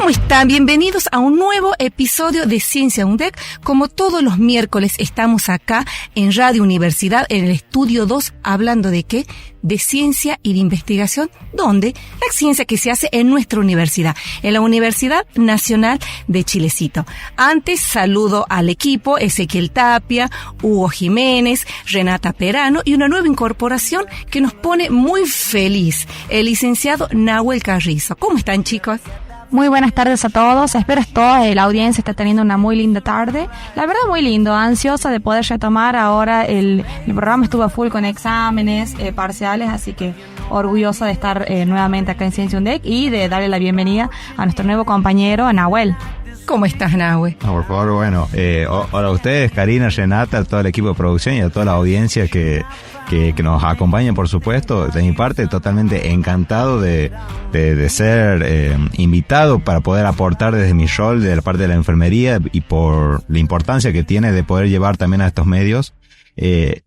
¿Cómo están? Bienvenidos a un nuevo episodio de Ciencia UNDEC. Como todos los miércoles estamos acá en Radio Universidad, en el Estudio 2, hablando ¿de qué? De ciencia y de investigación. ¿Dónde? La ciencia que se hace en nuestra universidad, en la Universidad Nacional de Chilecito. Antes saludo al equipo: Ezequiel Tapia, Hugo Jiménez, Renata Perano y una nueva incorporación que nos pone muy feliz, el licenciado Nahuel Carrizo. ¿Cómo están, chicos? Muy buenas tardes a todos, espero que toda la audiencia esté teniendo una muy linda tarde. La verdad muy lindo, ansiosa de poder retomar ahora el programa. Estuvo a full con exámenes parciales, así que orgullosa de estar nuevamente acá en Ciencia UNDEC y de darle la bienvenida a nuestro nuevo compañero, a Nahuel. ¿Cómo estás, Nahuel? Por favor, bueno, hola a ustedes, Karina, Renata, a todo el equipo de producción y a toda la audiencia que nos acompaña, por supuesto. De mi parte, totalmente encantado de ser invitado para poder aportar desde mi rol de la parte de la enfermería y por la importancia que tiene de poder llevar también a estos medios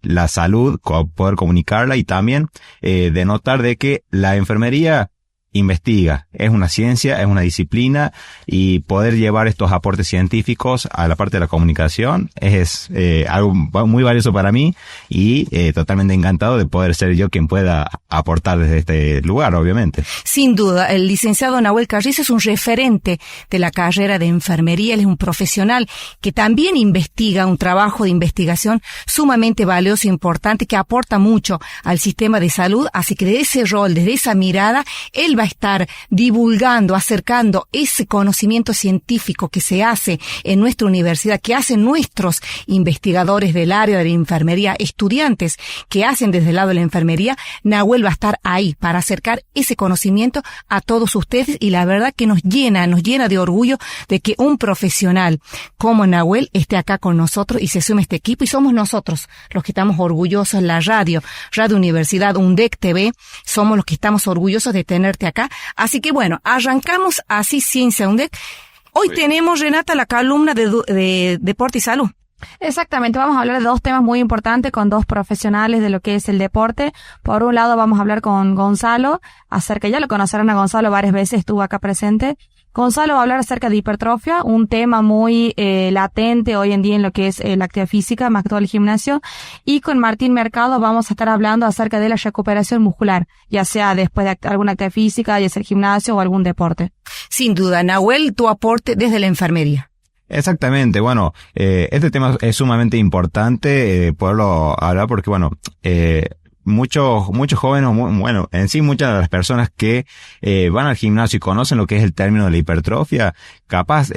la salud, poder comunicarla y también de notar de que la enfermería investiga, es una ciencia, es una disciplina, y poder llevar estos aportes científicos a la parte de la comunicación es algo muy valioso para mí y totalmente encantado de poder ser yo quien pueda aportar desde este lugar, obviamente. Sin duda, el licenciado Nahuel Carrizo es un referente de la carrera de enfermería. Él es un profesional que también investiga, un trabajo de investigación sumamente valioso e importante que aporta mucho al sistema de salud, así que de ese rol, desde esa mirada, él va a estar divulgando, acercando ese conocimiento científico que se hace en nuestra universidad, que hacen nuestros investigadores del área de la enfermería, estudiantes que hacen desde el lado de la enfermería. Nahuel va a estar ahí para acercar ese conocimiento a todos ustedes, y la verdad que nos llena de orgullo de que un profesional como Nahuel esté acá con nosotros y se sume a este equipo, y somos nosotros los que estamos orgullosos. La Radio Universidad, UNDEC TV, somos los que estamos orgullosos de tenerte acá. Así que bueno, arrancamos así Ciencia UNDEC. Hoy tenemos, Renata, la columna de deporte y salud. Exactamente, vamos a hablar de dos temas muy importantes con dos profesionales de lo que es el deporte. Por un lado vamos a hablar con Gonzalo, ya lo conocerán a Gonzalo varias veces, estuvo acá presente. Gonzalo va a hablar acerca de hipertrofia, un tema muy latente hoy en día en lo que es la actividad física, más que todo el gimnasio. Y con Martín Mercado vamos a estar hablando acerca de la recuperación muscular, ya sea después de alguna actividad física, ya sea el gimnasio o algún deporte. Sin duda, Nahuel, tu aporte desde la enfermería. Exactamente, bueno, este tema es sumamente importante poderlo hablar porque, bueno, muchos jóvenes, bueno, en sí muchas de las personas que van al gimnasio y conocen lo que es el término de la hipertrofia, capaz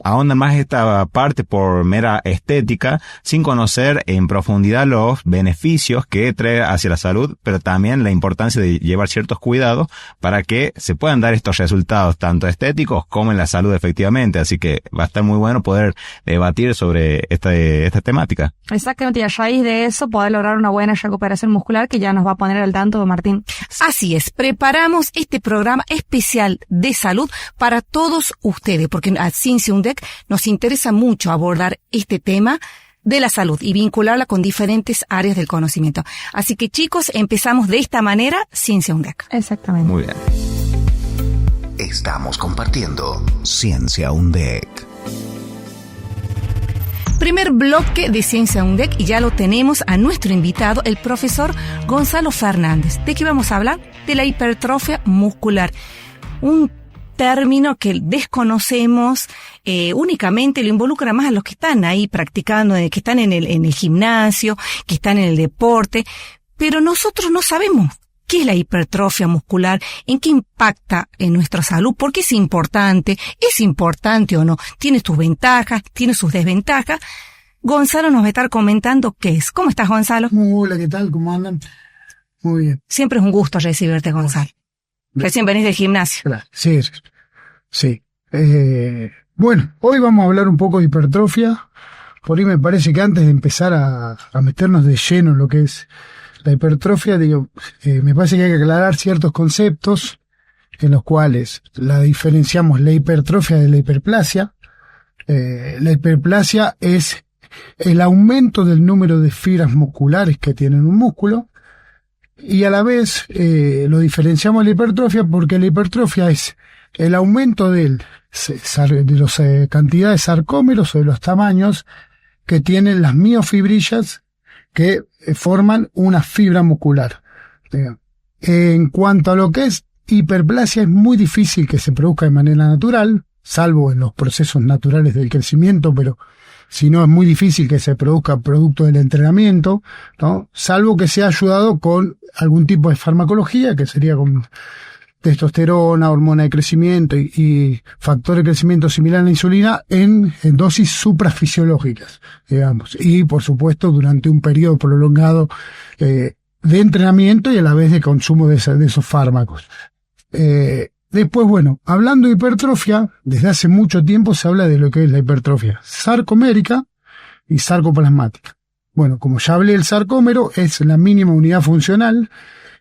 ahondan más esta parte por mera estética, sin conocer en profundidad los beneficios que trae hacia la salud, pero también la importancia de llevar ciertos cuidados para que se puedan dar estos resultados, tanto estéticos como en la salud, efectivamente. Así que va a estar muy bueno poder debatir sobre esta temática. Exactamente, y a raíz de eso poder lograr una buena recuperación muscular, que ya nos va a poner al tanto Martín. Así es, preparamos este programa especial de salud para todos ustedes, porque a Ciencia UNDEC nos interesa mucho abordar este tema de la salud y vincularla con diferentes áreas del conocimiento. Así que, chicos, empezamos de esta manera Ciencia UNDEC. Exactamente. Muy bien. Estamos compartiendo Ciencia UNDEC. Primer bloque de Ciencia UNDEC, y ya lo tenemos a nuestro invitado, el profesor Gonzalo Fernández. ¿De qué vamos a hablar? De la hipertrofia muscular. Un término que desconocemos, únicamente lo involucra más a los que están ahí practicando, que están en el gimnasio, que están en el deporte, pero nosotros no sabemos qué es la hipertrofia muscular, en qué impacta en nuestra salud, por qué es importante o no, tiene sus ventajas, tiene sus desventajas. Gonzalo nos va a estar comentando qué es. ¿Cómo estás, Gonzalo? Hola, ¿qué tal? ¿Cómo andan? Muy bien. Siempre es un gusto recibirte, Gonzalo. Recién venís del gimnasio. Claro, sí. Bueno, hoy vamos a hablar un poco de hipertrofia. Por ahí me parece que antes de empezar a meternos de lleno en lo que es la hipertrofia, me parece que hay que aclarar ciertos conceptos en los cuales la diferenciamos la hipertrofia de la hiperplasia. La hiperplasia es el aumento del número de fibras musculares que tienen un músculo, y a la vez lo diferenciamos de la hipertrofia porque la hipertrofia es el aumento de las cantidades de sarcómeros o de los tamaños que tienen las miofibrillas que forman una fibra muscular. En cuanto a lo que es hiperplasia, es muy difícil que se produzca de manera natural, salvo en los procesos naturales del crecimiento, pero si no es muy difícil que se produzca producto del entrenamiento, ¿no? Salvo que sea ayudado con algún tipo de farmacología, que sería con testosterona, hormona de crecimiento y factor de crecimiento similar a la insulina en dosis suprafisiológicas, digamos. Y, por supuesto, durante un periodo prolongado de entrenamiento y a la vez de consumo de esos fármacos. Después, bueno, hablando de hipertrofia, desde hace mucho tiempo se habla de lo que es la hipertrofia sarcomérica y sarcoplasmática. Bueno, como ya hablé, el sarcómero es la mínima unidad funcional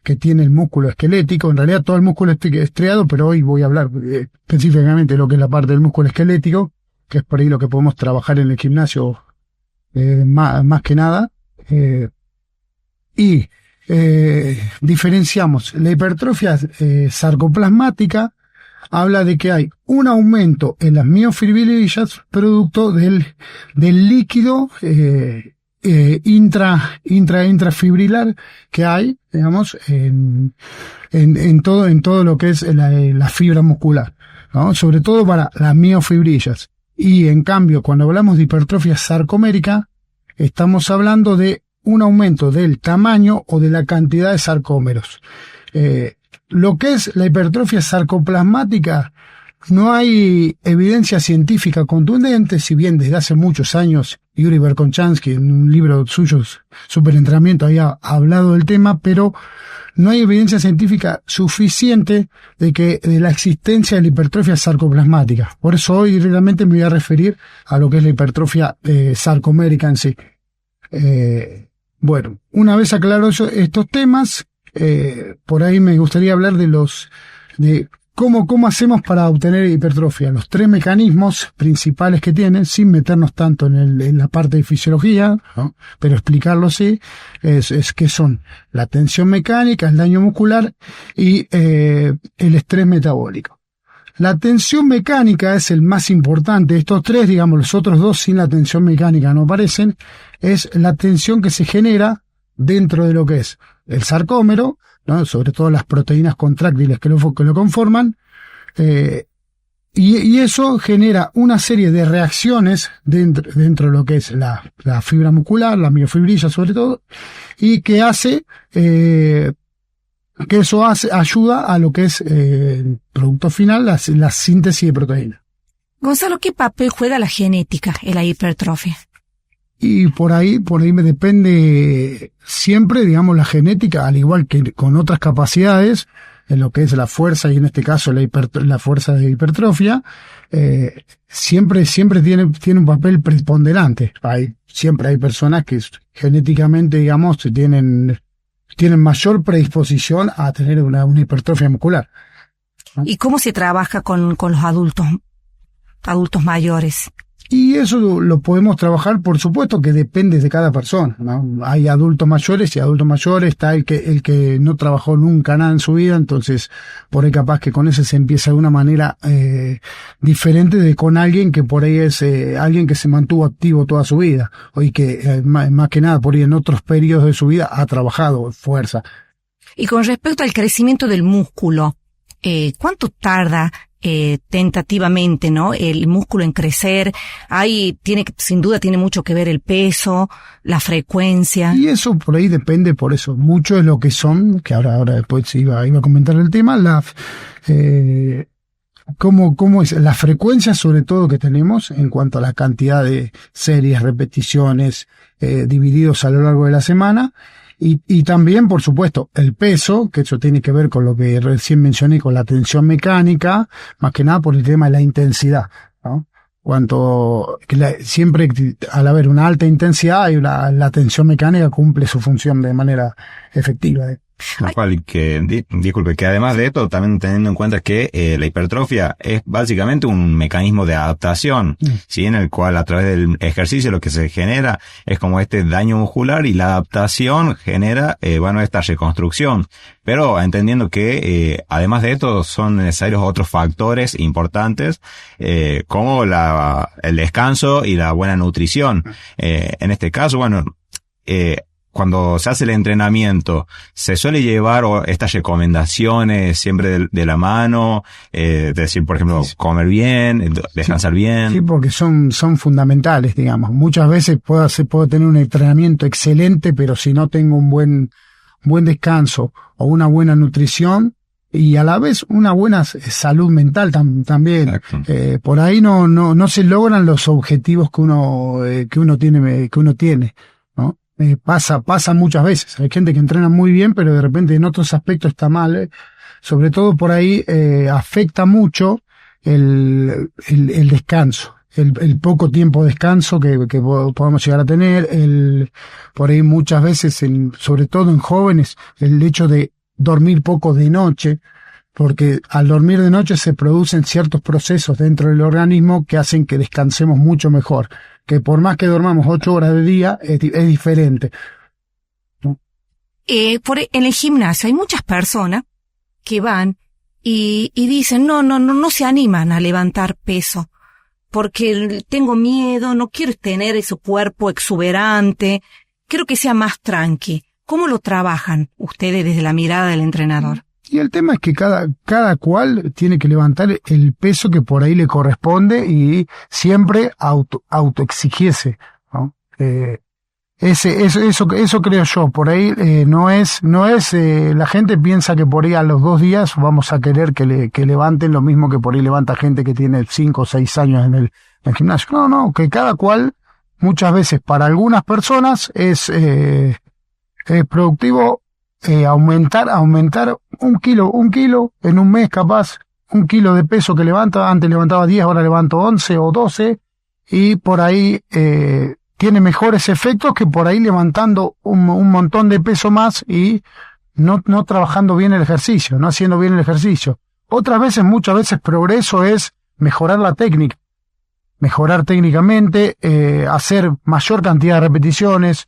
que tiene el músculo esquelético. En realidad todo el músculo es estriado, pero hoy voy a hablar específicamente de lo que es la parte del músculo esquelético, que es por ahí lo que podemos trabajar en el gimnasio más que nada. Diferenciamos la hipertrofia sarcoplasmática, habla de que hay un aumento en las miofibrillas producto del líquido intrafibrilar que hay, digamos, en todo lo que es la fibra muscular, ¿no? Sobre todo para las miofibrillas. Y en cambio, cuando hablamos de hipertrofia sarcomérica, estamos hablando de un aumento del tamaño o de la cantidad de sarcómeros. Lo que es la hipertrofia sarcoplasmática, no hay evidencia científica contundente, si bien desde hace muchos años Yuri Verkhoshansky en un libro suyo, Superentrenamiento, había hablado del tema, pero no hay evidencia científica suficiente de la existencia de la hipertrofia sarcoplasmática. Por eso hoy realmente me voy a referir a lo que es la hipertrofia sarcomérica en sí. Bueno, una vez aclaro estos temas, por ahí me gustaría hablar de cómo hacemos para obtener hipertrofia. Los 3 mecanismos principales que tienen, sin meternos tanto en la parte de fisiología, ¿no? Pero explicarlo sí, es que son la tensión mecánica, el daño muscular y el estrés metabólico. La tensión mecánica es el más importante. Estos 3, digamos, los otros 2 sin la tensión mecánica no aparecen. Es la tensión que se genera dentro de lo que es el sarcómero, ¿no? Sobre todo las proteínas contráctiles que lo conforman. Y eso genera una serie de reacciones dentro de lo que es la fibra muscular, la miofibrilla sobre todo, y que hace que eso ayuda a lo que es el producto final, la síntesis de proteínas. Gonzalo, ¿qué papel juega la genética en la hipertrofia? Y por ahí me depende siempre, digamos, la genética, al igual que con otras capacidades, en lo que es la fuerza y en este caso la fuerza de hipertrofia, siempre tiene un papel preponderante. Siempre hay personas que genéticamente, digamos, tienen mayor predisposición a tener una hipertrofia muscular, ¿no? ¿Y cómo se trabaja con los adultos mayores? Y eso lo podemos trabajar, por supuesto que depende de cada persona, ¿no? Hay adultos mayores y adultos mayores, está el que no trabajó nunca nada en su vida, entonces por ahí capaz que con ese se empieza de una manera diferente de con alguien que por ahí es alguien que se mantuvo activo toda su vida, o y que más que nada por ahí en otros periodos de su vida ha trabajado fuerza. Y con respecto al crecimiento del músculo, ¿cuánto tarda tentativamente, ¿no?, el músculo en crecer? Sin duda tiene mucho que ver el peso, la frecuencia. Y eso por ahí depende, por eso. Mucho de lo que son, que ahora después iba a comentar el tema, cómo es la frecuencia sobre todo que tenemos en cuanto a la cantidad de series, repeticiones, divididos a lo largo de la semana. Y también, por supuesto, el peso, que eso tiene que ver con lo que recién mencioné, con la tensión mecánica, más que nada por el tema de la intensidad, ¿no? Siempre al haber una alta intensidad, la tensión mecánica cumple su función de manera efectiva. Lo cual, disculpe, que además de esto, también teniendo en cuenta que la hipertrofia es básicamente un mecanismo de adaptación, ¿sí? En el cual a través del ejercicio lo que se genera es como este daño muscular y la adaptación genera, esta reconstrucción. Pero entendiendo que, además de esto, son necesarios otros factores importantes, como el descanso y la buena nutrición. En este caso, cuando se hace el entrenamiento, se suele llevar estas recomendaciones siempre de la mano, decir, por ejemplo, comer bien, descansar bien. Sí, porque son fundamentales, digamos. Muchas veces puedo tener un entrenamiento excelente, pero si no tengo un buen descanso o una buena nutrición y a la vez una buena salud mental también, por ahí no se logran los objetivos que uno tiene, ¿no? Pasa muchas veces. Hay gente que entrena muy bien, pero de repente en otros aspectos está mal. Sobre todo por ahí afecta mucho el descanso, el poco tiempo de descanso que podemos llegar a tener. Por ahí muchas veces, sobre todo en jóvenes, el hecho de dormir poco de noche, porque al dormir de noche se producen ciertos procesos dentro del organismo que hacen que descansemos mucho mejor. Que por más que dormamos 8 horas de día, es diferente. En el gimnasio hay muchas personas que van y dicen, no se animan a levantar peso, porque tengo miedo, no quiero tener ese cuerpo exuberante, quiero que sea más tranqui. ¿Cómo lo trabajan ustedes desde la mirada del entrenador? Y el tema es que cada cual tiene que levantar el peso que por ahí le corresponde y siempre autoexigirse, ¿no? Eso creo yo. Por ahí no es la gente piensa que por ahí a los 2 días vamos a querer que levanten lo mismo que por ahí levanta gente que tiene 5 o 6 años en el gimnasio. No, que cada cual, muchas veces para algunas personas es productivo aumentar un kilo en un mes, capaz 1 kilo de peso que levanta. Antes levantaba 10, ahora levanto 11 o 12, y por ahí tiene mejores efectos que por ahí levantando un montón de peso más y no trabajando bien el ejercicio, no haciendo bien el ejercicio. Muchas veces progreso es mejorar la técnica, mejorar técnicamente, hacer mayor cantidad de repeticiones.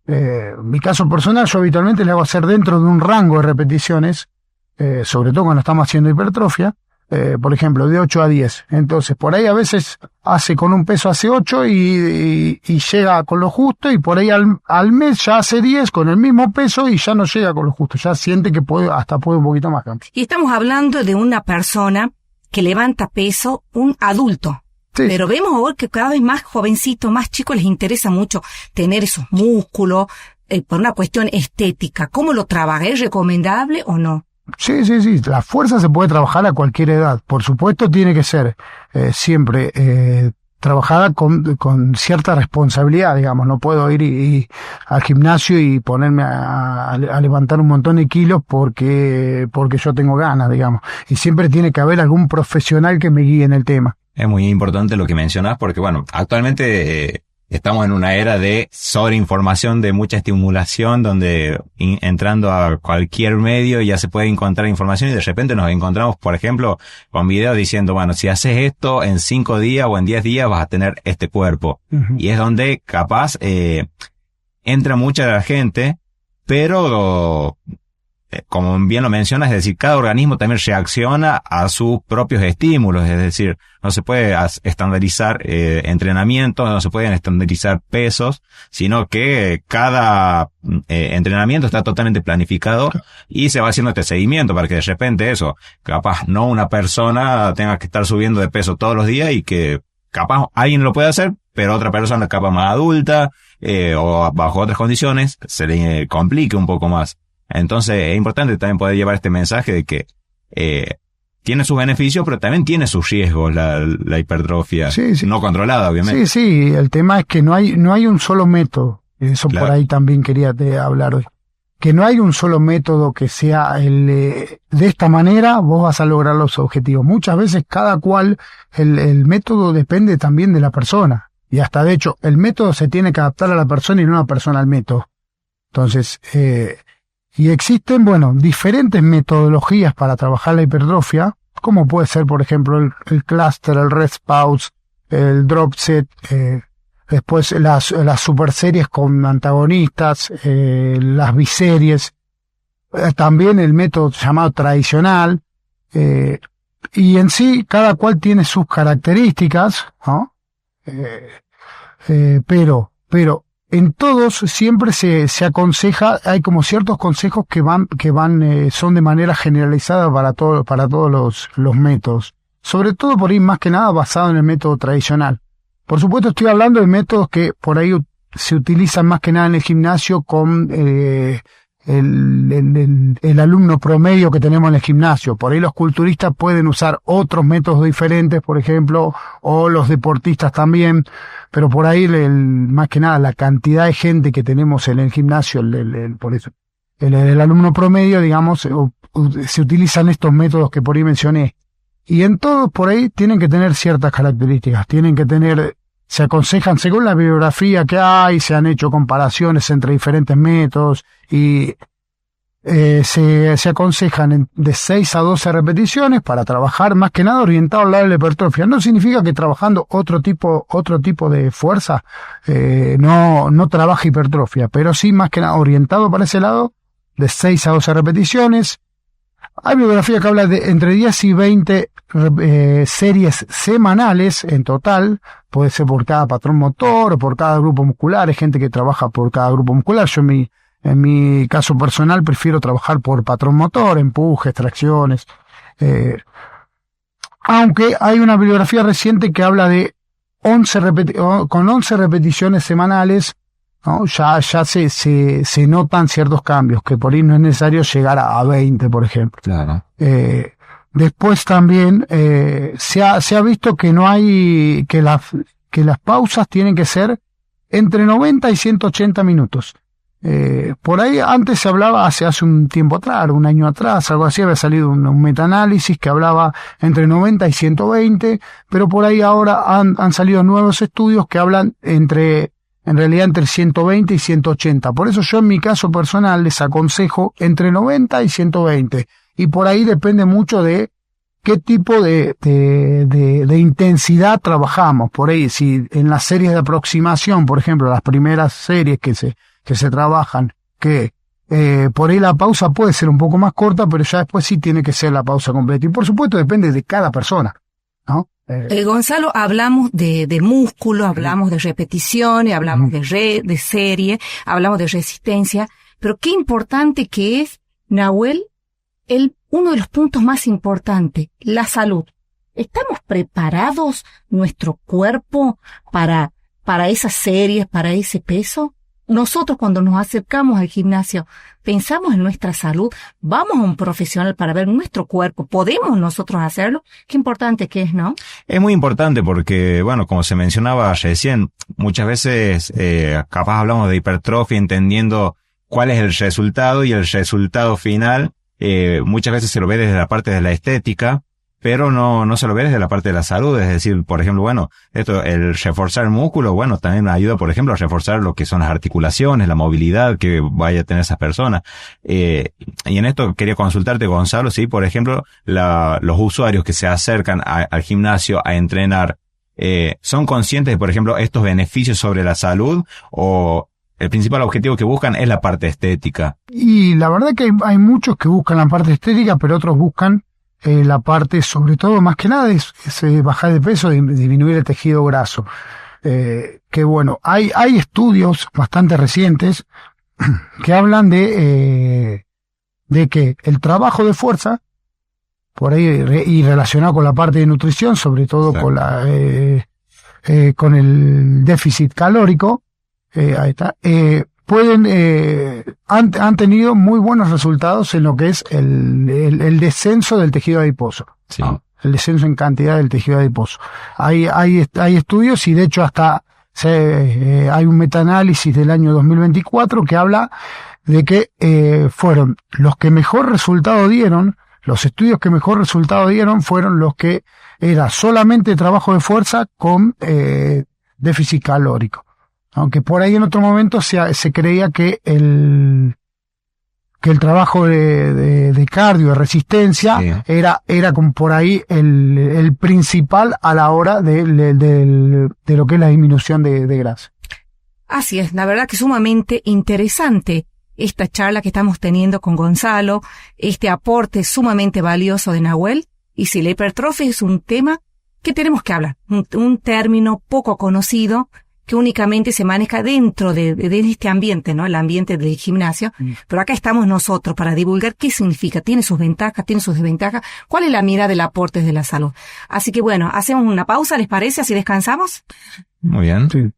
En mi caso personal, yo habitualmente le hago hacer dentro de un rango de repeticiones, sobre todo cuando estamos haciendo hipertrofia, por ejemplo, de 8 a 10. Entonces, por ahí a veces con un peso hace 8 y llega con lo justo, y por ahí al mes ya hace 10 con el mismo peso y ya no llega con lo justo, ya siente que puede un poquito más. Y estamos hablando de una persona que levanta peso, un adulto. Sí. Pero vemos ahora que cada vez más jovencitos, más chicos les interesa mucho tener esos músculos, por una cuestión estética. ¿Cómo lo trabaja? ¿Es recomendable o no? Sí. La fuerza se puede trabajar a cualquier edad. Por supuesto, tiene que ser siempre trabajada con cierta responsabilidad, digamos. No puedo ir al gimnasio y ponerme a levantar un montón de kilos porque yo tengo ganas, digamos. Y siempre tiene que haber algún profesional que me guíe en el tema. Es muy importante lo que mencionas porque, actualmente estamos en una era de sobreinformación, de mucha estimulación, donde entrando a cualquier medio ya se puede encontrar información y de repente nos encontramos, por ejemplo, con videos diciendo, si haces esto en 5 días o en 10 días vas a tener este cuerpo. Uh-huh. Y es donde capaz entra mucha gente, pero como bien lo mencionas, es decir, cada organismo también reacciona a sus propios estímulos, es decir, no se puede estandarizar entrenamientos, no se pueden estandarizar pesos, sino que cada entrenamiento está totalmente planificado y se va haciendo este seguimiento para que de repente capaz no una persona tenga que estar subiendo de peso todos los días y que capaz alguien lo puede hacer, pero otra persona capaz más adulta o bajo otras condiciones se le complique un poco más. Entonces es importante también poder llevar este mensaje de que tiene sus beneficios, pero también tiene sus riesgos la hipertrofia, sí. No controlada, obviamente. Sí, el tema es que no hay un solo método. Eso claro. Por ahí también quería hablar hoy. Que no hay un solo método que sea de esta manera vos vas a lograr los objetivos. Muchas veces cada cual, el método depende también de la persona. Y hasta de hecho, el método se tiene que adaptar a la persona y no la persona al método. Entonces, Y existen, diferentes metodologías para trabajar la hipertrofia, como puede ser, por ejemplo, el cluster, el rest pause, el drop set, después las super series con antagonistas, las biseries, también el método llamado tradicional, y en sí cada cual tiene sus características, ¿no? Pero en todos siempre se aconseja, hay como ciertos consejos que son de manera generalizada para todos los métodos. Sobre todo por ahí más que nada basado en el método tradicional. Por supuesto estoy hablando de métodos que por ahí se utilizan más que nada en el gimnasio con el alumno promedio que tenemos en el gimnasio. Por ahí los culturistas pueden usar otros métodos diferentes, por ejemplo, o los deportistas también, pero por ahí más que nada la cantidad de gente que tenemos en el gimnasio, por eso el alumno promedio, digamos, se utilizan estos métodos que por ahí mencioné. Y en todos por ahí tienen que tener ciertas características, se aconsejan según la bibliografía que hay, se han hecho comparaciones entre diferentes métodos y se aconsejan de 6 a 12 repeticiones para trabajar más que nada orientado al lado de la hipertrofia. No significa que trabajando otro tipo de fuerza no trabaja hipertrofia, pero sí más que nada orientado para ese lado, de 6 a 12 repeticiones. Hay bibliografía que habla de entre 10 y 20 series semanales en total. Puede ser por cada patrón motor o por cada grupo muscular. Hay gente que trabaja por cada grupo muscular. Yo en mi caso personal prefiero trabajar por patrón motor, empujes, tracciones. Aunque hay una bibliografía reciente que habla de 11 repeticiones semanales, ¿no? Ya se notan ciertos cambios, que por ahí no es necesario llegar a 20, por ejemplo. Claro. Después también se ha visto que no hay que las pausas tienen que ser entre 90 y 180 minutos. Por ahí antes se hablaba hace un tiempo atrás, un año atrás, algo así, había salido un metaanálisis que hablaba entre 90 y 120, pero por ahí ahora han salido nuevos estudios que hablan en realidad entre 120 y 180. Por eso yo en mi caso personal les aconsejo entre 90 y 120. Y por ahí depende mucho de qué tipo de intensidad trabajamos. Por ahí, si en las series de aproximación, por ejemplo, las primeras series que se trabajan, por ahí la pausa puede ser un poco más corta, pero ya después sí tiene que ser la pausa completa. Y por supuesto depende de cada persona, ¿no? Gonzalo, hablamos de músculo, hablamos de repeticiones, hablamos de serie, hablamos de resistencia, pero qué importante que es, Nahuel, uno de los puntos más importantes, la salud. ¿Estamos preparados, nuestro cuerpo, para esas series, para ese peso? Nosotros cuando nos acercamos al gimnasio, pensamos en nuestra salud, vamos a un profesional para ver nuestro cuerpo, ¿podemos nosotros hacerlo? Qué importante que es, ¿no? Es muy importante porque, bueno, como se mencionaba recién, muchas veces capaz hablamos de hipertrofia entendiendo cuál es el resultado, y el resultado final muchas veces se lo ve desde la parte de la estética, pero no se lo ve desde la parte de la salud. Es decir, por ejemplo, bueno, el reforzar el músculo, bueno, también ayuda, por ejemplo, a reforzar lo que son las articulaciones, la movilidad que vaya a tener esas personas. Y en esto quería consultarte, Gonzalo, sí, por ejemplo, los usuarios que se acercan al gimnasio a entrenar, ¿son conscientes de, por ejemplo, estos beneficios sobre la salud, o el principal objetivo que buscan es la parte estética? Y la verdad que hay muchos que buscan la parte estética, pero otros buscan la parte, sobre todo, más que nada, es bajar de peso y disminuir el tejido graso. Que bueno, hay estudios bastante recientes que hablan de que el trabajo de fuerza, por ahí, y relacionado con la parte de nutrición, sobre todo con con el déficit calórico, ahí está, han tenido muy buenos resultados en lo que es el descenso del tejido adiposo. Sí. El descenso en cantidad del tejido adiposo. Hay estudios, y de hecho hasta hay un metaanálisis del año 2024 que habla de que fueron los que mejor resultado dieron, los estudios que mejor resultado dieron fueron los que era solamente trabajo de fuerza con déficit calórico. Aunque por ahí en otro momento se creía que el trabajo de cardio, de resistencia, Sí. era como por ahí el principal a la hora de lo que es la disminución de grasa. Así es, la verdad que sumamente interesante esta charla que estamos teniendo con Gonzalo, este aporte sumamente valioso de Nahuel. Y si la hipertrofia es un tema que tenemos que hablar, un término poco conocido que únicamente se maneja dentro de este ambiente, ¿no? El ambiente del gimnasio. Pero acá estamos nosotros para divulgar qué significa, tiene sus ventajas, tiene sus desventajas, cuál es la mirada del aporte de la salud. Así que bueno, hacemos una pausa, ¿les parece? Así descansamos. Muy bien. Sí.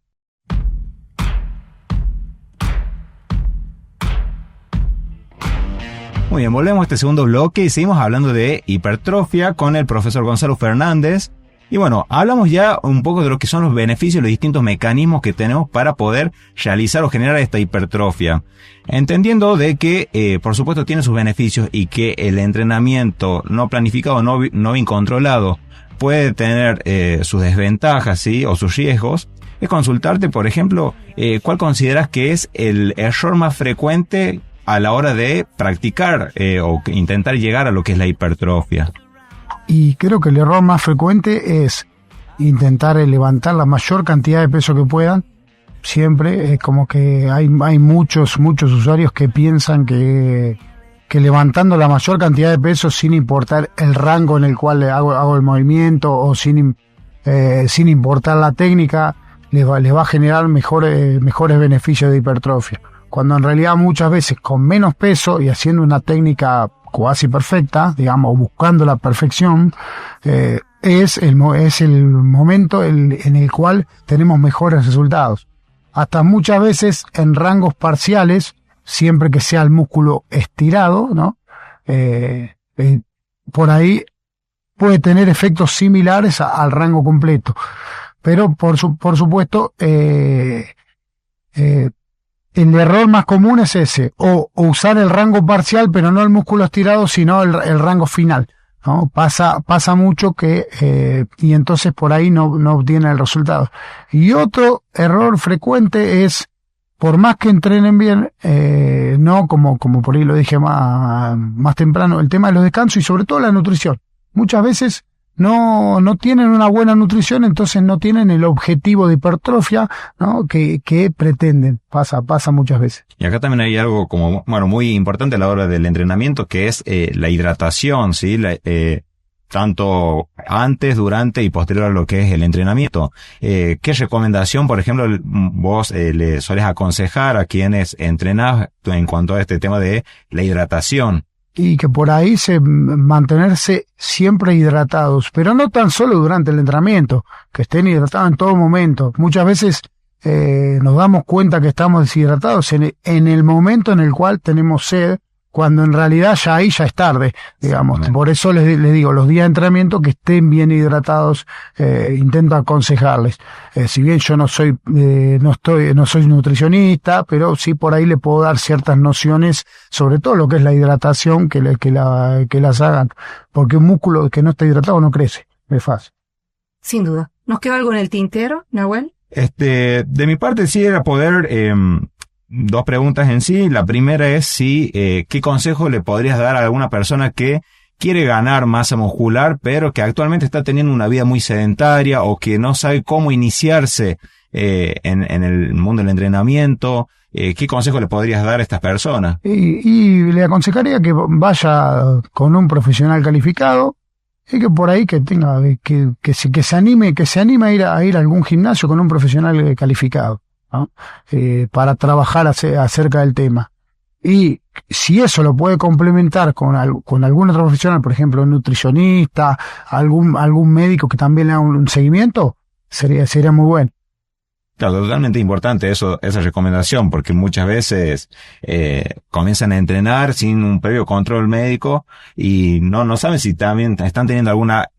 Muy bien, volvemos a este segundo bloque y seguimos hablando de hipertrofia con el profesor Gonzalo Fernández. Y bueno, hablamos ya un poco de lo que son los beneficios, los distintos mecanismos que tenemos para poder realizar o generar esta hipertrofia. Entendiendo de que, por supuesto, tiene sus beneficios y que el entrenamiento no planificado, no bien controlado, puede tener sus desventajas, ¿sí? O sus riesgos. Es consultarte, por ejemplo, ¿cuál consideras que es el error más frecuente a la hora de practicar o intentar llegar a lo que es la hipertrofia? Y creo que el error más frecuente es intentar levantar la mayor cantidad de peso que puedan. Siempre es como que hay muchos usuarios que piensan que levantando la mayor cantidad de peso sin importar el rango en el cual hago el movimiento o sin importar la técnica, les va a generar mejores beneficios de hipertrofia. Cuando en realidad muchas veces con menos peso y haciendo una técnica cuasi perfecta, digamos, buscando la perfección, es el momento en el cual tenemos mejores resultados. Hasta muchas veces en rangos parciales, siempre que sea el músculo estirado, ¿no? Por ahí puede tener efectos similares al rango completo. Pero por supuesto, el error más común es ese, o usar el rango parcial, pero no el músculo estirado, sino el rango final, ¿no? Pasa mucho que, y entonces por ahí no obtienen el resultado. Y otro error frecuente es, por más que entrenen bien, no como por ahí lo dije más temprano, el tema de los descansos y sobre todo la nutrición. Muchas veces no tienen una buena nutrición, entonces no tienen el objetivo de hipertrofia, ¿no? que pretenden. Pasa muchas veces. Y acá también hay algo como, bueno, muy importante a la hora del entrenamiento, que es la hidratación, ¿sí? Tanto antes, durante y posterior a lo que es el entrenamiento. ¿Qué recomendación, por ejemplo, vos le solés aconsejar a quienes entrenás en cuanto a este tema de la hidratación? Y que por ahí mantenerse siempre hidratados, pero no tan solo durante el entrenamiento, que estén hidratados en todo momento. Muchas veces nos damos cuenta que estamos deshidratados en el momento en el cual tenemos sed, cuando en realidad ya es tarde, digamos. Exactamente. Por eso les digo, los días de entrenamiento que estén bien hidratados, intento aconsejarles. Si bien yo no soy nutricionista, pero sí por ahí le puedo dar ciertas nociones, sobre todo lo que es la hidratación, que las hagan, porque un músculo que no está hidratado no crece, es fácil. Sin duda. ¿Nos quedó algo en el tintero, Nahuel? De mi parte sí era poder, dos preguntas en sí. La primera es ¿qué consejo le podrías dar a alguna persona que quiere ganar masa muscular, pero que actualmente está teniendo una vida muy sedentaria o que no sabe cómo iniciarse en el mundo del entrenamiento? ¿Qué consejo le podrías dar a estas personas? Y le aconsejaría que vaya con un profesional calificado y que por ahí que tenga que se anime a ir a algún gimnasio con un profesional calificado, ¿no? Para trabajar acerca del tema. Y si eso lo puede complementar con algún otro profesional, por ejemplo, un nutricionista, algún médico que también le haga un seguimiento, sería muy bueno. Claro, totalmente importante esa recomendación, porque muchas veces comienzan a entrenar sin un previo control médico y no saben si también están teniendo alguna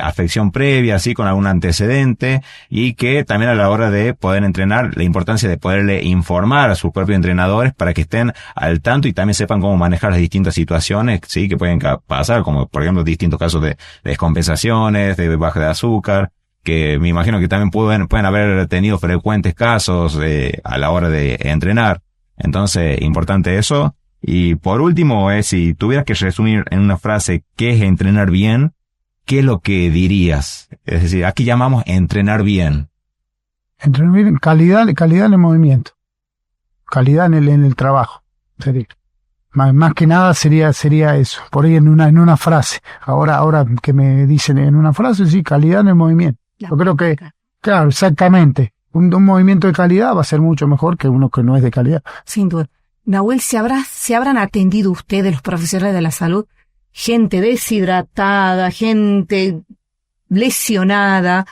afección previa, así con algún antecedente, y que también a la hora de poder entrenar, la importancia de poderle informar a sus propios entrenadores para que estén al tanto y también sepan cómo manejar las distintas situaciones, sí, que pueden pasar, como por ejemplo distintos casos de descompensaciones, de baja de azúcar, que me imagino que también pueden haber tenido frecuentes casos a la hora de entrenar. Entonces, importante eso. Y por último, si tuvieras que resumir en una frase qué es entrenar bien, ¿qué es lo que dirías? Es decir, aquí llamamos entrenar bien. Entrenar bien, calidad en el movimiento. Calidad en el trabajo. Sería. Más que nada sería eso. Por ahí en una frase. Ahora que me dicen en una frase, sí, calidad en el movimiento. Yo creo que, claro, exactamente. Un movimiento de calidad va a ser mucho mejor que uno que no es de calidad. Sin duda. Nahuel, ¿se habrán atendido ustedes, los profesionales de la salud, gente deshidratada, gente lesionada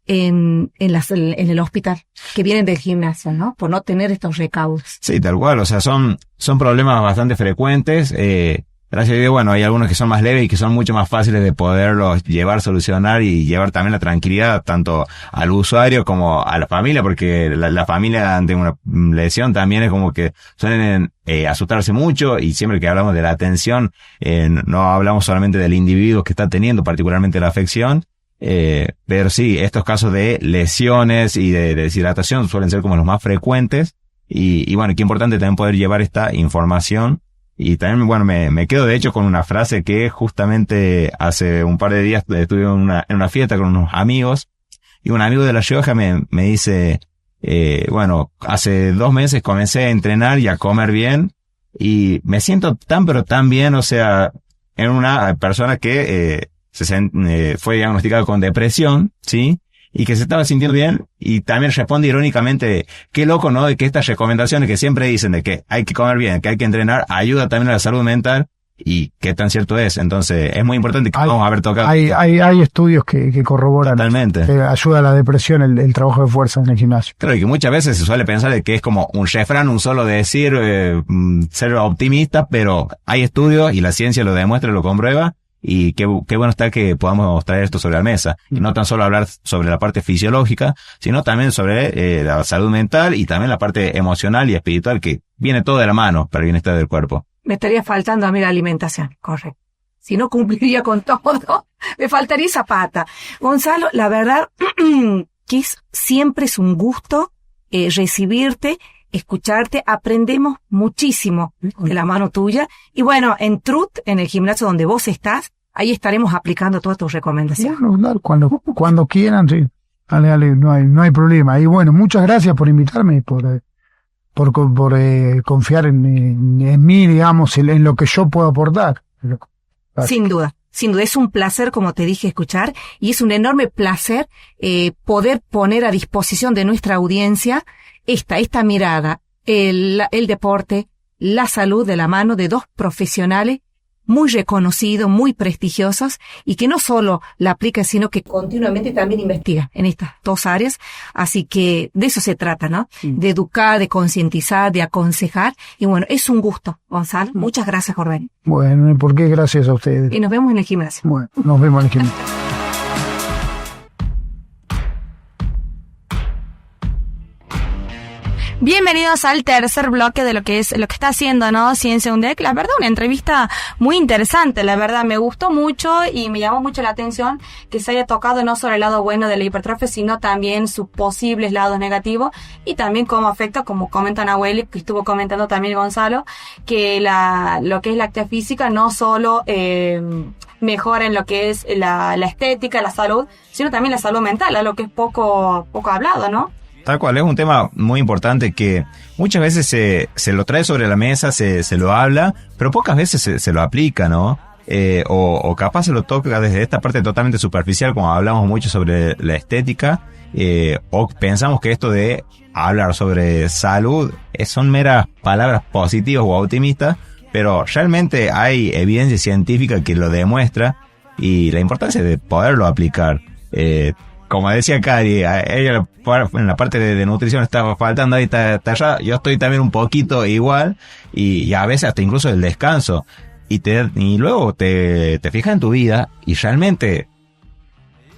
en el hospital, que vienen del gimnasio, ¿no? Por no tener estos recaudos. Sí, tal cual, o sea, son problemas bastante frecuentes. Gracias a Dios, bueno, hay algunos que son más leves y que son mucho más fáciles de poderlos llevar, solucionar y llevar también la tranquilidad tanto al usuario como a la familia, porque la familia ante una lesión también es como que suelen asustarse mucho, y siempre que hablamos de la atención, no hablamos solamente del individuo que está teniendo particularmente la afección, pero sí, estos casos de lesiones y de deshidratación suelen ser como los más frecuentes, y bueno, qué importante también poder llevar esta información. Y también, bueno, me quedo de hecho con una frase que justamente hace un par de días estuve en una fiesta con unos amigos, y un amigo de La Rioja me dice, bueno, hace 2 meses comencé a entrenar y a comer bien, y me siento pero tan bien, o sea, en una persona que fue diagnosticada con depresión, ¿sí? Y que se estaba sintiendo bien, y también responde irónicamente, qué loco, ¿no? De que estas recomendaciones que siempre dicen de que hay que comer bien, que hay que entrenar, ayuda también a la salud mental, y qué tan cierto es. Entonces, es muy importante que vamos a haber tocado. Hay estudios que corroboran. Totalmente. Que ayuda a la depresión el trabajo de fuerza en el gimnasio. Claro, y que muchas veces se suele pensar de que es como un refrán, un solo decir, ser optimista, pero hay estudios y la ciencia lo demuestra y lo comprueba. Y qué bueno está que podamos traer esto sobre la mesa. Y no tan solo hablar sobre la parte fisiológica, sino también sobre la salud mental y también la parte emocional y espiritual, que viene todo de la mano para el bienestar del cuerpo. Me estaría faltando a mí la alimentación, correcto. Si no cumpliría con todo, me faltaría esa pata. Gonzalo, la verdad que siempre es un gusto recibirte, escucharte, aprendemos muchísimo de la mano tuya. Y bueno, en Truth, en el gimnasio donde vos estás, ahí estaremos aplicando todas tus recomendaciones. Bueno, cuando quieran, sí. Dale, no hay problema. Y bueno, muchas gracias por invitarme, por confiar en mí, digamos, en lo que yo puedo aportar. Sin duda, es un placer, como te dije, escuchar, y es un enorme placer poder poner a disposición de nuestra audiencia esta mirada, el deporte, la salud de la mano de 2 profesionales muy reconocidos, muy prestigiosos, y que no solo la aplica, sino que continuamente también investiga en estas 2 áreas. Así que de eso se trata, ¿no? Sí. De educar, de concientizar, de aconsejar. Y bueno, es un gusto, Gonzalo. Muchas gracias por venir. Bueno, ¿por qué? Gracias a ustedes. Y nos vemos en el gimnasio. Bueno, nos vemos en el gimnasio. Bienvenidos al tercer bloque de lo que está haciendo, ¿no? Ciencia UNDEC. La verdad, una entrevista muy interesante. La verdad, me gustó mucho y me llamó mucho la atención que se haya tocado no solo el lado bueno de la hipertrofia, sino también sus posibles lados negativos, y también cómo afecta, como comenta Nahuel, que estuvo comentando también Gonzalo, que lo que es la actividad física no solo mejora en lo que es la estética, la salud, sino también la salud mental, a lo que es poco hablado, ¿no? Tal cual, es un tema muy importante que muchas veces se lo trae sobre la mesa, se lo habla, pero pocas veces se lo aplica, ¿no? O capaz se lo toca desde esta parte totalmente superficial, como hablamos mucho sobre la estética, o pensamos que esto de hablar sobre salud son meras palabras positivas o optimistas, pero realmente hay evidencia científica que lo demuestra, y la importancia de poderlo aplicar. Como decía Cari, ella en la parte de nutrición estaba faltando, ahí está allá. Yo estoy también un poquito igual, y a veces hasta incluso el descanso. Y luego te fijas en tu vida y realmente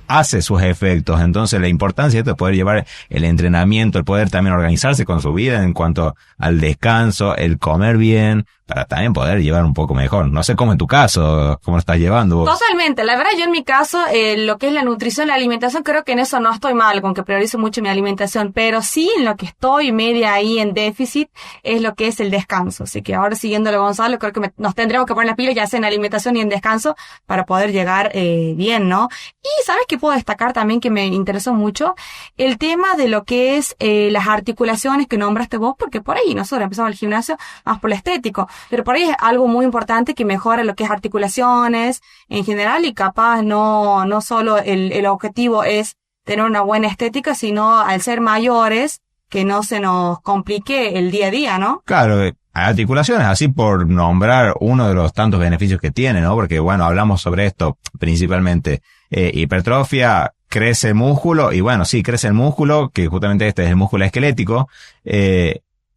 hace sus efectos. Entonces la importancia de poder llevar el entrenamiento, el poder también organizarse con su vida en cuanto al descanso, el comer bien, para también poder llevar un poco mejor. No sé cómo en tu caso, cómo lo estás llevando vos. Totalmente. La verdad, yo en mi caso, lo que es la nutrición, la alimentación, creo que en eso no estoy mal, con que priorizo mucho mi alimentación, pero sí en lo que estoy media ahí en déficit es lo que es el descanso. Así que ahora, siguiéndolo a Gonzalo, creo que nos tendremos que poner las pilas, ya sea en alimentación y en descanso, para poder llegar bien, ¿no? Y ¿sabes qué puedo destacar también que me interesó mucho? El tema de lo que es las articulaciones que nombraste vos, porque por ahí nosotros empezamos el gimnasio más por lo estético, pero por ahí es algo muy importante que mejora lo que es articulaciones en general, y capaz no solo el objetivo es tener una buena estética, sino al ser mayores, que no se nos complique el día a día, ¿no? Claro, articulaciones, así por nombrar uno de los tantos beneficios que tiene, ¿no? Porque, bueno, hablamos sobre esto principalmente. Hipertrofia, crece el músculo, y bueno, sí, crece el músculo, que justamente este es el músculo esquelético,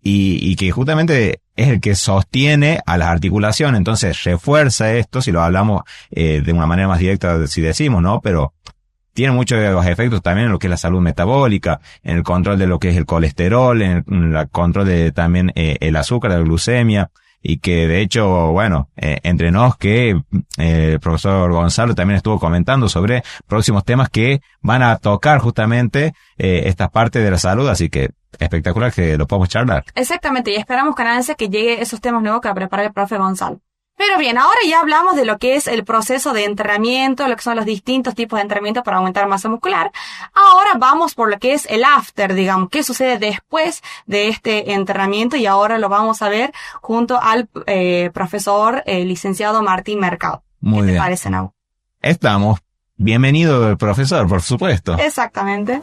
y que justamente es el que sostiene a las articulaciones. Entonces refuerza esto, si lo hablamos de una manera más directa, si decimos, ¿no? Pero tiene muchos de los efectos también en lo que es la salud metabólica, en el control de lo que es el colesterol, en el control de también el azúcar, la glucemia, y que de hecho, bueno, entre nos que el profesor Gonzalo también estuvo comentando sobre próximos temas que van a tocar justamente esta parte de la salud, así que espectacular que lo podamos charlar. Exactamente, y esperamos, canadienses, que llegue esos temas nuevos que prepara el profe Gonzalo. Pero bien, ahora ya hablamos de lo que es el proceso de entrenamiento, lo que son los distintos tipos de entrenamiento para aumentar masa muscular. Ahora vamos por lo que es el after, digamos, qué sucede después de este entrenamiento, y ahora lo vamos a ver junto al profesor licenciado Martín Mercado. Muy bien. ¿Qué te parece, Nau? Estamos. Bienvenido el profesor, por supuesto. Exactamente.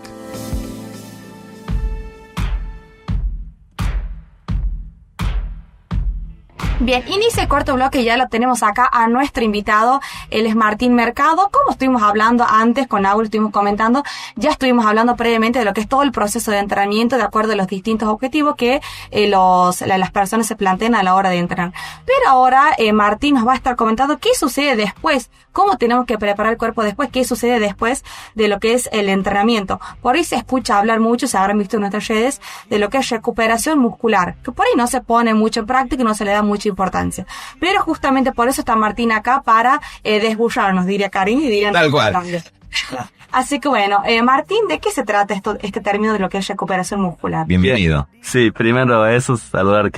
Bien, inicia el cuarto bloque, ya lo tenemos acá a nuestro invitado, él es Martín Mercado. Como estuvimos hablando antes con Aul, estuvimos comentando, ya estuvimos hablando previamente de lo que es todo el proceso de entrenamiento de acuerdo a los distintos objetivos que las personas se plantean a la hora de entrenar. Pero ahora Martín nos va a estar comentando qué sucede después, cómo tenemos que preparar el cuerpo después, qué sucede después de lo que es el entrenamiento. Por ahí se escucha hablar mucho, se habrán visto en nuestras redes, de lo que es recuperación muscular, que por ahí no se pone mucho en práctica y no se le da mucha importancia. Pero justamente por eso está Martín acá, para desbullarnos, diría Karim, y dirían... Tal cual. Así que bueno, Martín, ¿de qué se trata este término de lo que es recuperación muscular? Bienvenido. Sí, primero eso, saludar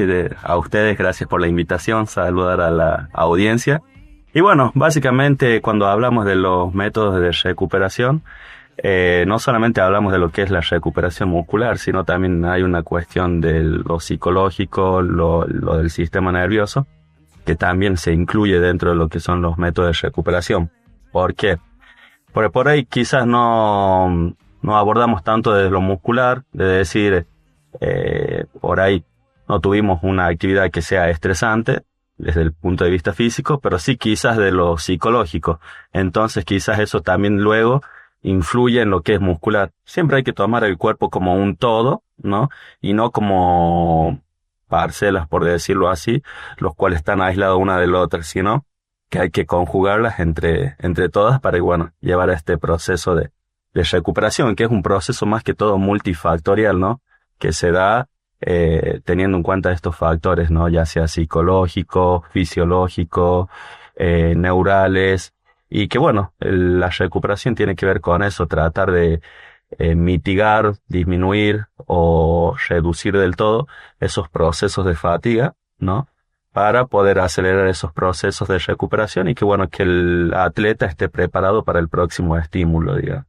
a ustedes, gracias por la invitación, saludar a la audiencia. Y bueno, básicamente cuando hablamos de los métodos de recuperación, no solamente hablamos de lo que es la recuperación muscular, sino también hay una cuestión de lo psicológico, lo del sistema nervioso, que también se incluye dentro de lo que son los métodos de recuperación. ¿Por qué? Porque por ahí quizás no abordamos tanto desde lo muscular, de decir, por ahí no tuvimos una actividad que sea estresante desde el punto de vista físico, pero sí quizás de lo psicológico. Entonces quizás eso también luego influye en lo que es muscular. Siempre hay que tomar el cuerpo como un todo, ¿no? Y no como parcelas, por decirlo así, los cuales están aislados una de la otra, sino que hay que conjugarlas entre todas para, bueno, llevar a este proceso de recuperación, que es un proceso más que todo multifactorial, ¿no? Que se da teniendo en cuenta estos factores, ¿no? Ya sea psicológico, fisiológico, neurales, y que bueno, la recuperación tiene que ver con eso, tratar de mitigar, disminuir o reducir del todo esos procesos de fatiga, ¿no? Para poder acelerar esos procesos de recuperación y que bueno, que el atleta esté preparado para el próximo estímulo, digamos.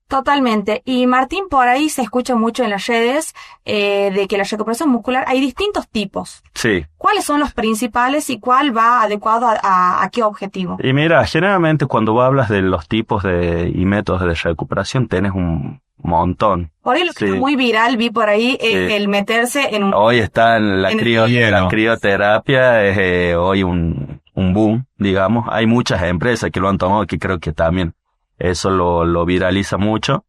Totalmente. Y Martín, por ahí se escucha mucho en las redes de que la recuperación muscular hay distintos tipos. Sí. ¿Cuáles son los principales y cuál va adecuado a qué objetivo? Y mira, generalmente cuando vos hablas de los tipos y métodos de recuperación tenés un montón. Por ahí lo que es muy viral, vi por ahí, el meterse en un... Hoy está en la crioterapia, es hoy un boom, digamos. Hay muchas empresas que lo han tomado, que creo que también eso lo viraliza mucho.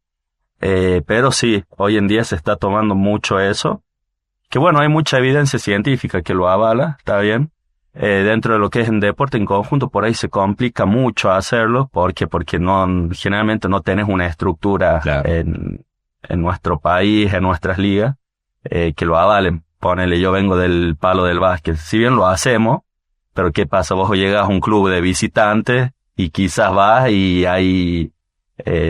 Pero sí, hoy en día se está tomando mucho eso. Que bueno, hay mucha evidencia científica que lo avala, está bien. Dentro de lo que es en deporte en conjunto, por ahí se complica mucho hacerlo, porque generalmente no tenés una estructura, claro, en nuestro país, en nuestras ligas, que lo avalen. ponele, yo vengo del palo del básquet. Si bien lo hacemos, pero ¿qué pasa? Vos llegas a un club de visitantes y quizás vas y hay,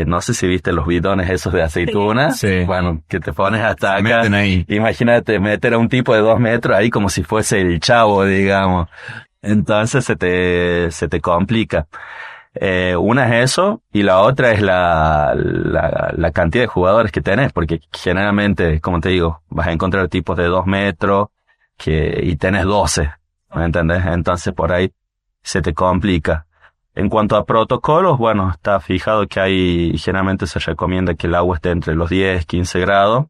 no sé si viste los bidones esos de aceituna. Sí. Bueno, que te pones hasta Se acá. meten ahí. Imagínate meter a un tipo de 2 metros ahí como si fuese el Chavo, digamos. Entonces se te complica. Una es eso y la otra es la cantidad de jugadores que tenés, porque generalmente, como te digo, vas a encontrar tipos de 2 metros y tenés 12, ¿me entendés? Entonces por ahí se te complica. En cuanto a protocolos, bueno, está fijado que generalmente se recomienda que el agua esté entre los 10, 15 grados,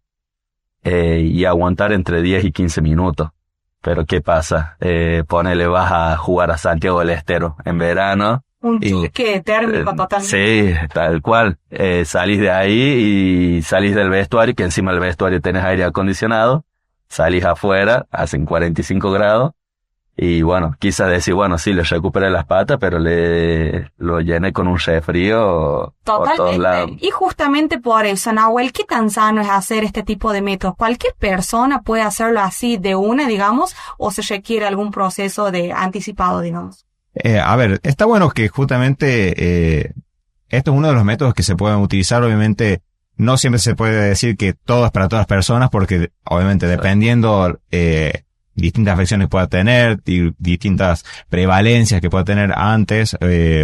y aguantar entre 10 y 15 minutos. Pero ¿qué pasa? Ponele, vas a jugar a Santiago del Estero en verano. Un choque térmico totalmente. Sí, tal cual. Salís de ahí y salís del vestuario, que encima del vestuario tenés aire acondicionado. Salís afuera, hacen 45 grados. Y bueno, quizás decir, bueno, sí, le recuperé las patas, pero lo llené con un resfrío por todos lados. Totalmente. Y justamente por eso, Nahuel, ¿qué tan sano es hacer este tipo de métodos? ¿Cualquier persona puede hacerlo así de una, digamos, o se requiere algún proceso de anticipado, digamos? A ver, está bueno que justamente esto es uno de los métodos que se pueden utilizar. Obviamente, no siempre se puede decir que todo es para todas las personas, porque obviamente dependiendo distintas afecciones que pueda tener, distintas prevalencias que pueda tener antes,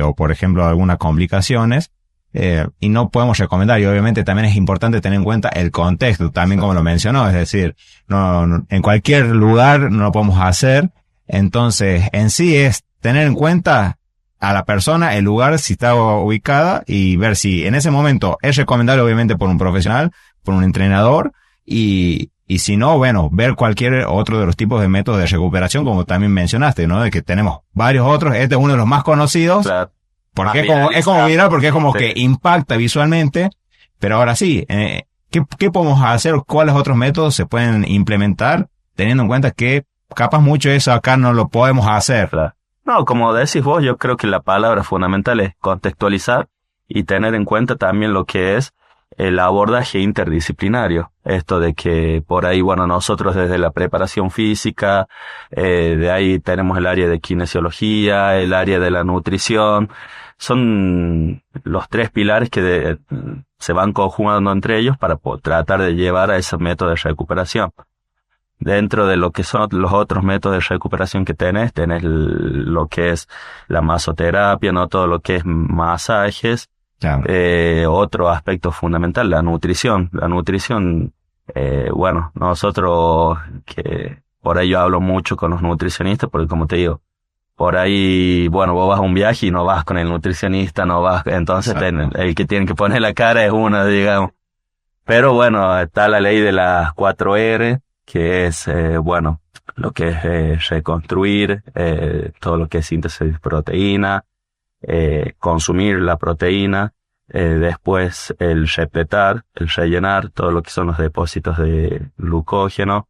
o por ejemplo algunas complicaciones, y no podemos recomendar. Y obviamente también es importante tener en cuenta el contexto, también como lo mencionó, es decir, no en cualquier lugar no lo podemos hacer. Entonces, en sí es tener en cuenta a la persona, el lugar, si está ubicada, y ver si en ese momento es recomendable, obviamente, por un profesional, por un entrenador, y si no, bueno, ver cualquier otro de los tipos de métodos de recuperación, como también mencionaste, ¿no? De que tenemos varios otros. Este es uno de los más conocidos. Claro. Porque es como viral, porque es como que impacta visualmente. Pero ahora sí, ¿qué podemos hacer? ¿Cuáles otros métodos se pueden implementar? Teniendo en cuenta que capaz mucho eso acá no lo podemos hacer. Claro. No, como decís vos, yo creo que la palabra fundamental es contextualizar y tener en cuenta también lo que es el abordaje interdisciplinario. Esto de que por ahí, bueno, nosotros desde la preparación física, de ahí tenemos el área de kinesiología, el área de la nutrición. Son los 3 pilares que se van conjugando entre ellos para tratar de llevar a ese método de recuperación. Dentro de lo que son los otros métodos de recuperación que tenés lo que es la masoterapia, no todo lo que es masajes. Claro. Otro aspecto fundamental, la nutrición. La nutrición, bueno, nosotros, que por ahí yo hablo mucho con los nutricionistas, porque como te digo, por ahí, bueno, vos vas a un viaje y no vas con el nutricionista, no vas, entonces el que tiene que poner la cara es uno, digamos. Pero bueno, está la ley de las 4R, que es, bueno, lo que es reconstruir, todo lo que es síntesis de proteína, consumir la proteína, después el repletar, el rellenar, todo lo que son los depósitos de glucógeno,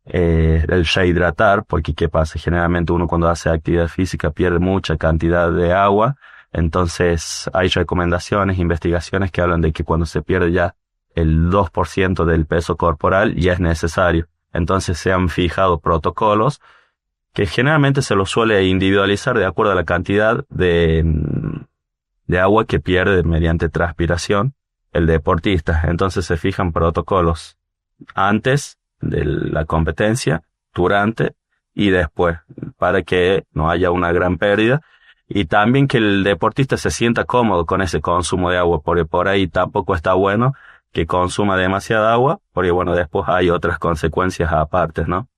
el rehidratar, porque ¿qué pasa? Generalmente uno cuando hace actividad física pierde mucha cantidad de agua, entonces hay recomendaciones, investigaciones que hablan de que cuando se pierde ya el 2% del peso corporal ya es necesario. Entonces se han fijado protocolos que generalmente se los suele individualizar de acuerdo a la cantidad de agua que pierde mediante transpiración el deportista. Entonces se fijan protocolos antes de la competencia, durante y después, para que no haya una gran pérdida y también que el deportista se sienta cómodo con ese consumo de agua, porque por ahí tampoco está bueno que consuma demasiada agua, porque bueno, después hay otras consecuencias aparte, ¿no?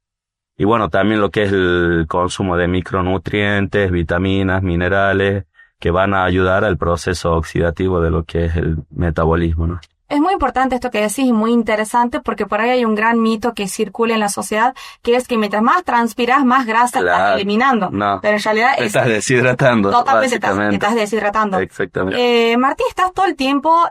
Y bueno, también lo que es el consumo de micronutrientes, vitaminas, minerales, que van a ayudar al proceso oxidativo de lo que es el metabolismo, ¿no? Es muy importante esto que decís y muy interesante porque por ahí hay un gran mito que circula en la sociedad que es que mientras más transpiras, más grasa estás eliminando. No, pero en realidad te estás deshidratando. Totalmente estás deshidratando. Exactamente. Martín, estás todo el tiempo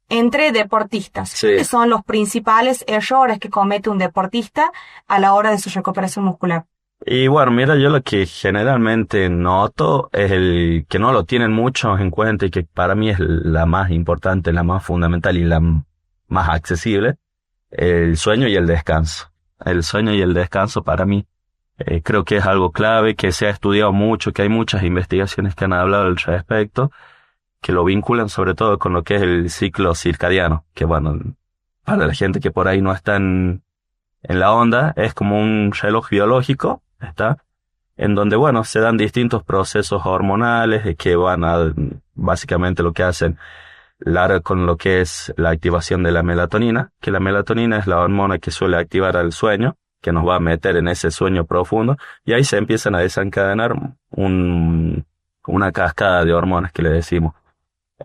entre deportistas. Sí. ¿Qué son los principales errores que comete un deportista a la hora de su recuperación muscular? Y bueno, mira, yo lo que generalmente noto es el que no lo tienen mucho en cuenta y que para mí es la más importante, la más fundamental y la más accesible, el sueño y el descanso. el sueño y el descanso para mí. Creo que es algo clave, que se ha estudiado mucho, que hay muchas investigaciones que han hablado al respecto, que lo vinculan sobre todo con lo que es el ciclo circadiano, que bueno, para la gente que por ahí no está en la onda, es como un reloj biológico, ¿está? En donde, bueno, se dan distintos procesos hormonales que van a, básicamente lo que hacen, con lo que es la activación de la melatonina, que la melatonina es la hormona que suele activar al sueño, que nos va a meter en ese sueño profundo, y ahí se empiezan a desencadenar una cascada de hormonas que le decimos.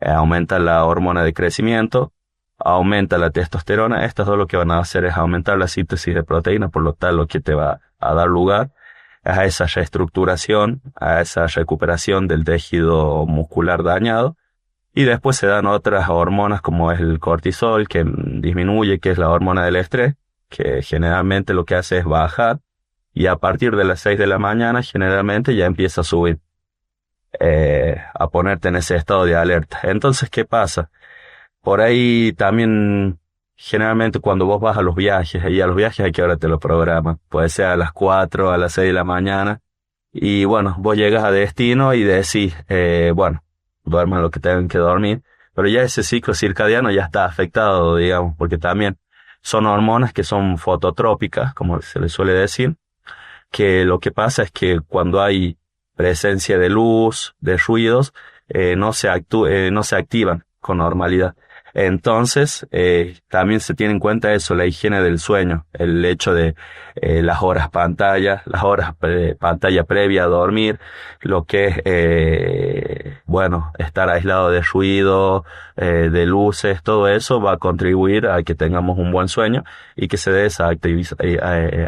Aumenta la hormona de crecimiento, aumenta la testosterona. Estas dos lo que van a hacer es aumentar la síntesis de proteína, por lo tal lo que te va a dar lugar a esa reestructuración, a esa recuperación del tejido muscular dañado. Y después se dan otras hormonas como es el cortisol, que disminuye, que es la hormona del estrés, que generalmente lo que hace es bajar, y a partir de las 6 de la mañana generalmente ya empieza a subir, a ponerte en ese estado de alerta. Entonces, ¿qué pasa? Por ahí también, generalmente cuando vos vas a los viajes, y a los viajes ¿a qué hora te lo programan? Puede ser a las 4, a las 6 de la mañana, y bueno, vos llegas a destino y decís, bueno, duerman lo que tengan que dormir, pero ya ese ciclo circadiano ya está afectado, digamos, porque también son hormonas que son fototrópicas, como se les suele decir, que lo que pasa es que cuando hay presencia de luz, de ruidos, no se activan con normalidad. Entonces, también se tiene en cuenta eso, la higiene del sueño, el hecho de las horas pantalla previa a dormir, lo que es, bueno, estar aislado de ruido, de luces, todo eso va a contribuir a que tengamos un buen sueño y que se dé esa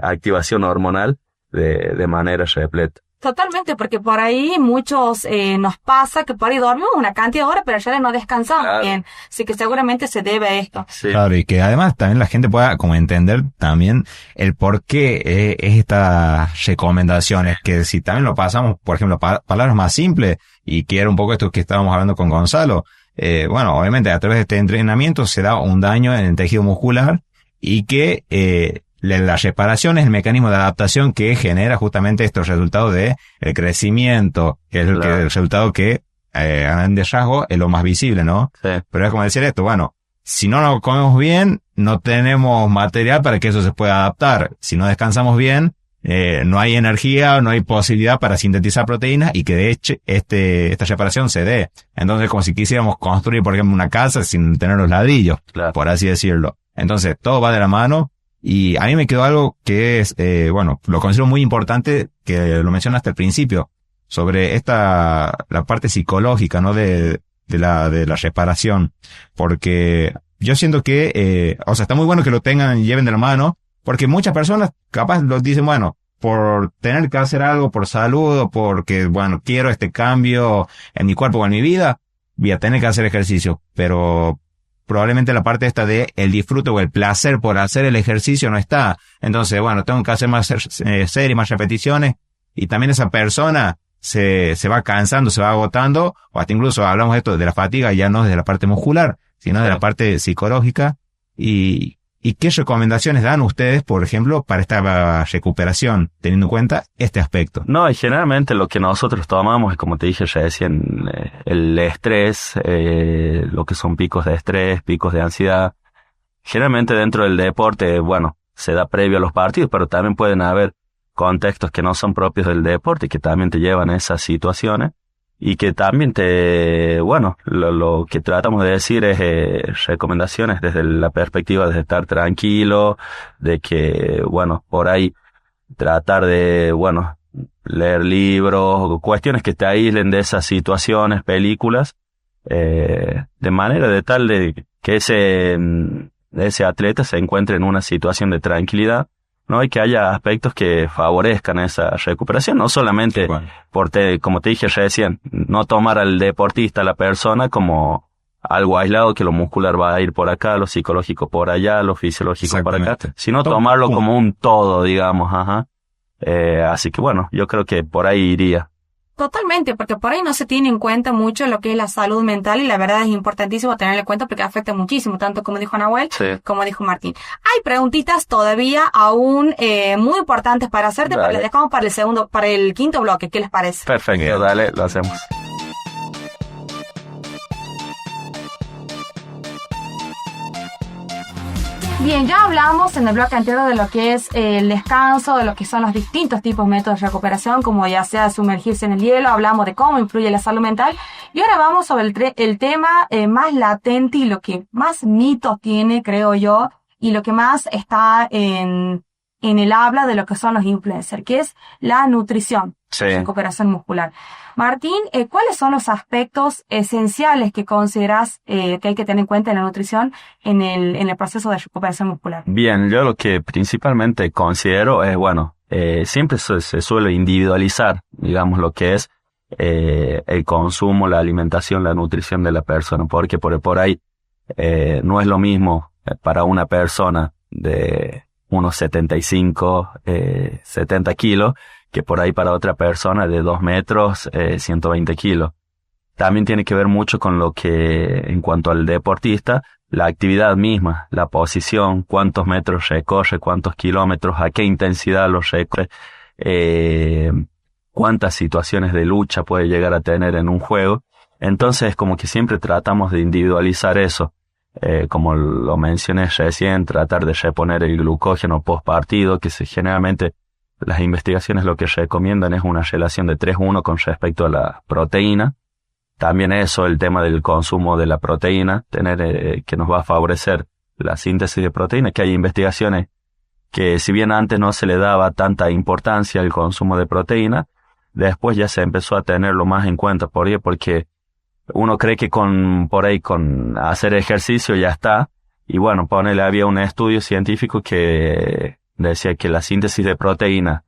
activación hormonal de manera repleta. Totalmente, porque por ahí muchos nos pasa que por ahí dormimos una cantidad de horas, pero ya no descansamos bien. Así que seguramente se debe a esto. Sí. Claro, y que además también la gente pueda como entender también el por qué es estas recomendaciones, que si también lo pasamos, por ejemplo, palabras más simples, y que era un poco esto que estábamos hablando con Gonzalo, bueno, obviamente a través de este entrenamiento se da un daño en el tejido muscular, y que la reparación es el mecanismo de adaptación que genera justamente estos resultados de el crecimiento, que es el resultado que a grandes rasgos es lo más visible, ¿no? Sí. Pero es como decir esto, bueno, si no nos comemos bien, no tenemos material para que eso se pueda adaptar. Si no descansamos bien, no hay energía, no hay posibilidad para sintetizar proteínas, y que de hecho esta reparación se dé. Entonces, como si quisiéramos construir, por ejemplo, una casa sin tener los ladrillos, por así decirlo. Entonces, todo va de la mano. Y a mí me quedó algo que es, bueno, lo considero muy importante, que lo mencionaste al principio, sobre la parte psicológica, ¿no? De la reparación. Porque yo siento que, o sea, está muy bueno que lo tengan y lleven de la mano, porque muchas personas capaz lo dicen, bueno, por tener que hacer algo por salud, o porque, bueno, quiero este cambio en mi cuerpo o en mi vida, voy a tener que hacer ejercicio. Pero probablemente la parte esta de el disfrute o el placer por hacer el ejercicio no está. Entonces, bueno, tengo que hacer más series, más repeticiones, y también esa persona se va cansando, se va agotando, o hasta incluso hablamos de esto de la fatiga, ya no de la parte muscular, sino de la parte psicológica. ¿Y qué recomendaciones dan ustedes, por ejemplo, para esta recuperación, teniendo en cuenta este aspecto? No, y generalmente lo que nosotros tomamos es, como te dije recién, el estrés, lo que son picos de estrés, picos de ansiedad. Generalmente dentro del deporte, bueno, se da previo a los partidos, pero también pueden haber contextos que no son propios del deporte y que también te llevan a esas situaciones. Y que también bueno, lo que tratamos de decir es recomendaciones desde la perspectiva de estar tranquilo, de que, bueno, por ahí tratar de, bueno, leer libros, cuestiones que te aíslen de esas situaciones, películas, de manera de tal de que ese atleta se encuentre en una situación de tranquilidad, ¿no? Y que haya aspectos que favorezcan esa recuperación, no solamente como te dije recién, no tomar al deportista, a la persona, como algo aislado, que lo muscular va a ir por acá, lo psicológico por allá, lo fisiológico por acá, sino tomarlo como un todo, digamos, Así que bueno, yo creo que por ahí iría. Totalmente, porque por ahí no se tiene en cuenta mucho lo que es la salud mental y la verdad es importantísimo tenerlo en cuenta porque afecta muchísimo, tanto como dijo Nahuel, como dijo Martín. Hay preguntitas todavía aún muy importantes para hacerte, pero las dejamos para el quinto bloque. ¿Qué les parece? Perfecto, dale, lo hacemos. Bien, ya hablamos en el bloque anterior de lo que es el descanso, de lo que son los distintos tipos de métodos de recuperación, como ya sea sumergirse en el hielo, hablamos de cómo influye la salud mental, y ahora vamos sobre el tema más latente y lo que más mitos tiene, creo yo, y lo que más está en el habla de lo que son los influencers, que es la nutrición, recuperación muscular. Martín, ¿cuáles son los aspectos esenciales que consideras que hay que tener en cuenta en la nutrición en el proceso de recuperación muscular? Bien, yo lo que principalmente considero es, siempre se suele individualizar, digamos, lo que es el consumo, la alimentación, la nutrición de la persona, porque por ahí no es lo mismo para una persona de unos 75, 70 kilos, que por ahí para otra persona de 2 metros, 120 kilos. También tiene que ver mucho con lo que, en cuanto al deportista, la actividad misma, la posición, cuántos metros recorre, cuántos kilómetros, a qué intensidad los recorre, cuántas situaciones de lucha puede llegar a tener en un juego. Entonces, como que siempre tratamos de individualizar eso. Como lo mencioné recién, tratar de reponer el glucógeno post partido, que generalmente las investigaciones lo que recomiendan es una relación de 3:1 con respecto a la proteína. También eso, el tema del consumo de la proteína, que nos va a favorecer la síntesis de proteína, que hay investigaciones que si bien antes no se le daba tanta importancia al consumo de proteína, después ya se empezó a tenerlo más en cuenta. ¿Por qué? Porque uno cree que con hacer ejercicio ya está, y bueno, había un estudio científico que decía que la síntesis de proteína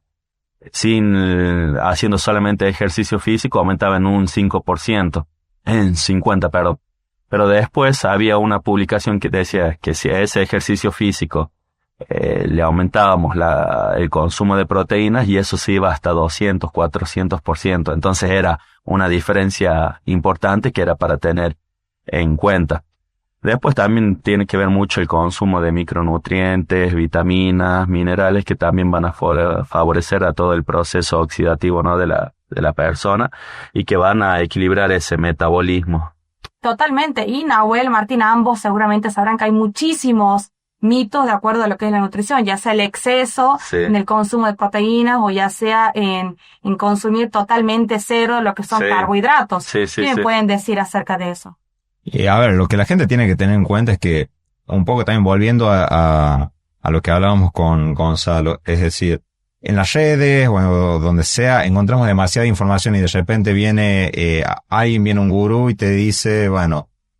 haciendo solamente ejercicio físico aumentaba en un 5%, en 50, perdón. Pero después había una publicación que decía que si a ese ejercicio físico le aumentábamos el consumo de proteínas, y eso se iba hasta 200, 400%. Entonces era una diferencia importante que era para tener en cuenta. Después también tiene que ver mucho el consumo de micronutrientes, vitaminas, minerales, que también van a favorecer a todo el proceso oxidativo, ¿no?, de la persona, y que van a equilibrar ese metabolismo. Totalmente. Y Nahuel, Martín, ambos seguramente sabrán que hay muchísimos mitos de acuerdo a lo que es la nutrición, ya sea el exceso en el consumo de proteínas o ya sea en consumir totalmente cero lo que son carbohidratos. ¿Qué me pueden decir acerca de eso? Y a ver, lo que la gente tiene que tener en cuenta es que, un poco también volviendo a lo que hablábamos con Gonzalo, es decir, en las redes o donde sea, encontramos demasiada información y de repente viene un gurú y te dice,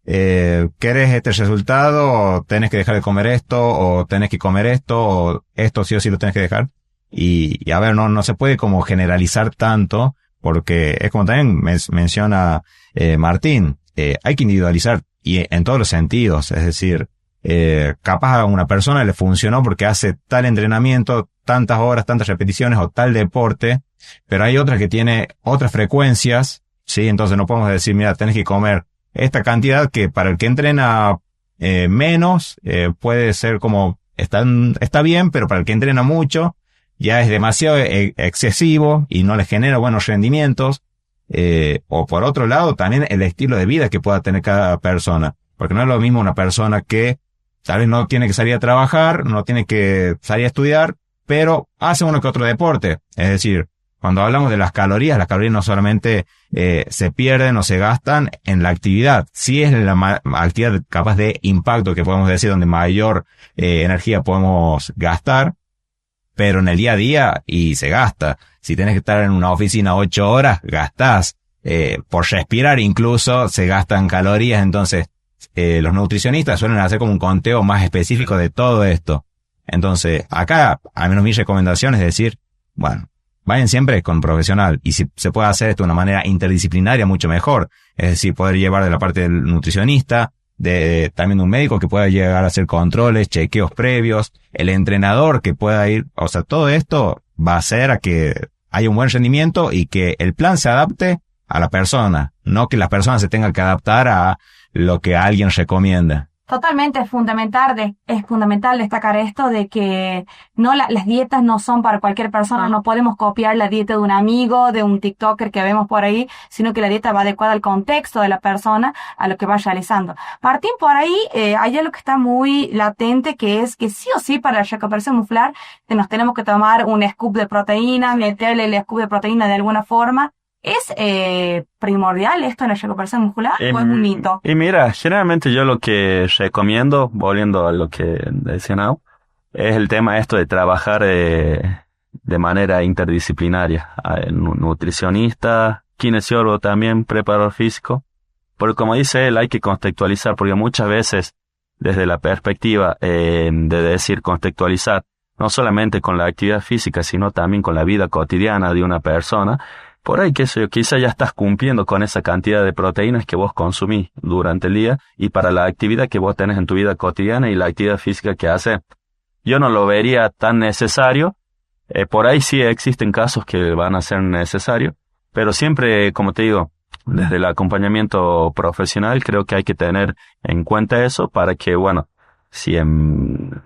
¿querés este resultado? O tenés que dejar de comer esto, o tenés que comer esto, o esto sí o sí lo tenés que dejar. Y a ver, no se puede como generalizar tanto, porque es como también menciona Martín, hay que individualizar y en todos los sentidos, es decir, capaz a una persona le funcionó porque hace tal entrenamiento, tantas horas, tantas repeticiones o tal deporte, pero hay otra que tiene otras frecuencias, ¿sí? Entonces no podemos decir, mira, tenés que comer esta cantidad que para el que entrena menos puede ser como está bien, pero para el que entrena mucho ya es demasiado excesivo y no le genera buenos rendimientos. O por otro lado también el estilo de vida que pueda tener cada persona, porque no es lo mismo una persona que tal vez no tiene que salir a trabajar, no tiene que salir a estudiar, pero hace uno que otro deporte. Es decir, cuando hablamos de las calorías no solamente se pierden o se gastan en la actividad, sí es la actividad capaz de impacto que podemos decir donde mayor energía podemos gastar, pero en el día a día y se gasta. Si tenés que estar en una oficina 8 horas, gastás. Por respirar incluso se gastan calorías. Entonces, los nutricionistas suelen hacer como un conteo más específico de todo esto. Entonces, acá, al menos mi recomendación es decir, vayan siempre con un profesional. Y si se puede hacer esto de una manera interdisciplinaria, mucho mejor. Es decir, poder llevar de la parte del nutricionista, también de un médico que pueda llegar a hacer controles, chequeos previos, el entrenador que pueda ir, todo esto va a hacer a que haya un buen rendimiento y que el plan se adapte a la persona, no que la persona se tenga que adaptar a lo que alguien recomienda. Totalmente es fundamental destacar esto de que las dietas no son para cualquier persona, no podemos copiar la dieta de un amigo, de un TikToker que vemos por ahí, sino que la dieta va adecuada al contexto de la persona, a lo que va realizando. Martín, por ahí hay algo que está muy latente, que es que sí o sí para la recuperación muscular nos tenemos que tomar un scoop de proteína, meterle el scoop de proteína de alguna forma. ¿Es primordial esto en la recuperación muscular o es un mito? Y mira, generalmente yo lo que recomiendo, volviendo a lo que decía Nau, es el tema esto de trabajar de manera interdisciplinaria. Nutricionista, kinesiólogo también, preparador físico. Porque como dice él, hay que contextualizar, porque muchas veces desde la perspectiva de decir contextualizar, no solamente con la actividad física, sino también con la vida cotidiana de una persona. Por ahí, quizá ya estás cumpliendo con esa cantidad de proteínas que vos consumís durante el día y para la actividad que vos tenés en tu vida cotidiana y la actividad física que haces. Yo no lo vería tan necesario. Por ahí sí existen casos que van a ser necesarios, pero siempre, como te digo, desde el acompañamiento profesional creo que hay que tener en cuenta eso para que, bueno, si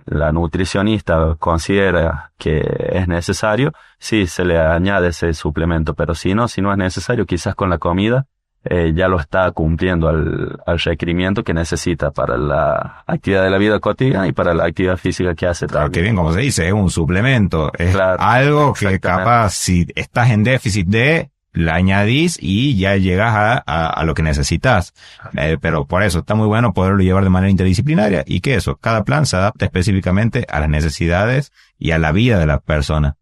la nutricionista considera que es necesario, sí se le añade ese suplemento, pero si no es necesario, quizás con la comida ya lo está cumpliendo al requerimiento que necesita para la actividad de la vida cotidiana y para la actividad física que hace. Claro, que bien, como se dice, es un suplemento, es claro, algo que capaz si estás en déficit la añadís y ya llegas a lo que necesitas. Pero por eso está muy bueno poderlo llevar de manera interdisciplinaria y que cada plan se adapta específicamente a las necesidades y a la vida de la persona.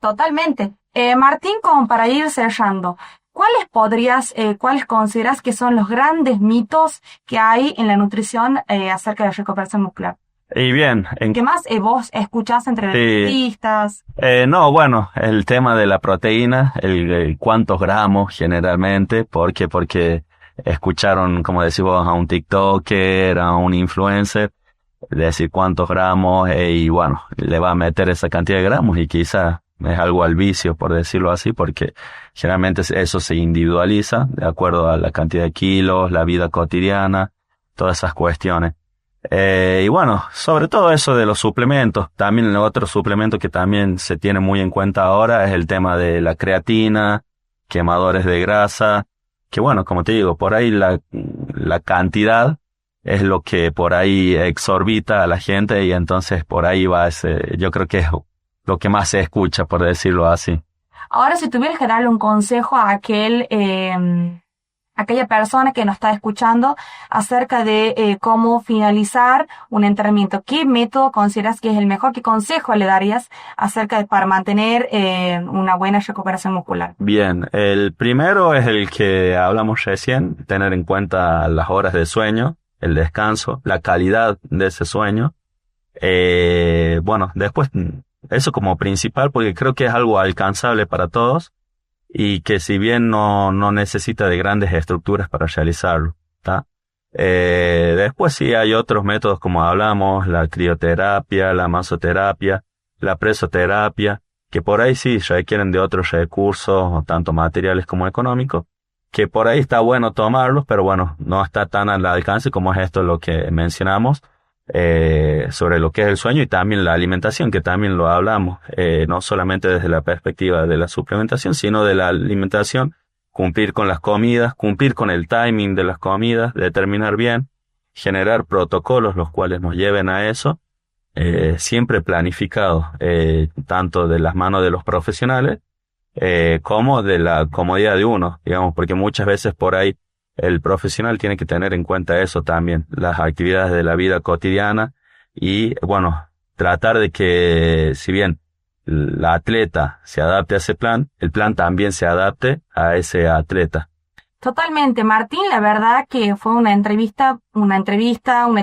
Totalmente. Martín, como para ir cerrando, ¿cuáles consideras que son los grandes mitos que hay en la nutrición acerca de la recuperación muscular? Y bien, ¿Qué más vos escuchás entre los deportistas? No, bueno, el tema de la proteína, el cuántos gramos generalmente, porque escucharon, como decís vos, a un TikToker, a un influencer, decir cuántos gramos, y bueno, le va a meter esa cantidad de gramos y quizá es algo al vicio, por decirlo así, porque generalmente eso se individualiza de acuerdo a la cantidad de kilos, la vida cotidiana, todas esas cuestiones. Y bueno, sobre todo eso de los suplementos, también el otro suplemento que también se tiene muy en cuenta ahora es el tema de la creatina, quemadores de grasa, que bueno, como te digo, por ahí la cantidad es lo que por ahí exorbita a la gente y entonces por ahí va yo creo que es lo que más se escucha, por decirlo así. Ahora, si tuvieras que darle un consejo a aquella persona que nos está escuchando acerca de cómo finalizar un entrenamiento, ¿qué método consideras que es el mejor? ¿Qué consejo le darías para mantener una buena recuperación muscular? Bien, el primero es el que hablamos recién, tener en cuenta las horas de sueño, el descanso, la calidad de ese sueño. Bueno, después eso como principal porque creo que es algo alcanzable para todos. Y que si bien no necesita de grandes estructuras para realizarlo, ¿tá? Después sí hay otros métodos como hablamos, la crioterapia, la masoterapia, la presoterapia, que por ahí sí requieren de otros recursos, tanto materiales como económicos, que por ahí está bueno tomarlos, pero bueno, no está tan al alcance como es esto lo que mencionamos, sobre lo que es el sueño y también la alimentación, que también lo hablamos, no solamente desde la perspectiva de la suplementación, sino de la alimentación, cumplir con las comidas, cumplir con el timing de las comidas, determinar bien, generar protocolos los cuales nos lleven a eso, siempre planificado, tanto de las manos de los profesionales, como de la comodidad de uno, digamos, porque muchas veces por ahí el profesional tiene que tener en cuenta eso también, las actividades de la vida cotidiana y, bueno, tratar de que, si bien la atleta se adapte a ese plan, el plan también se adapte a ese atleta. Totalmente, Martín, la verdad que fue una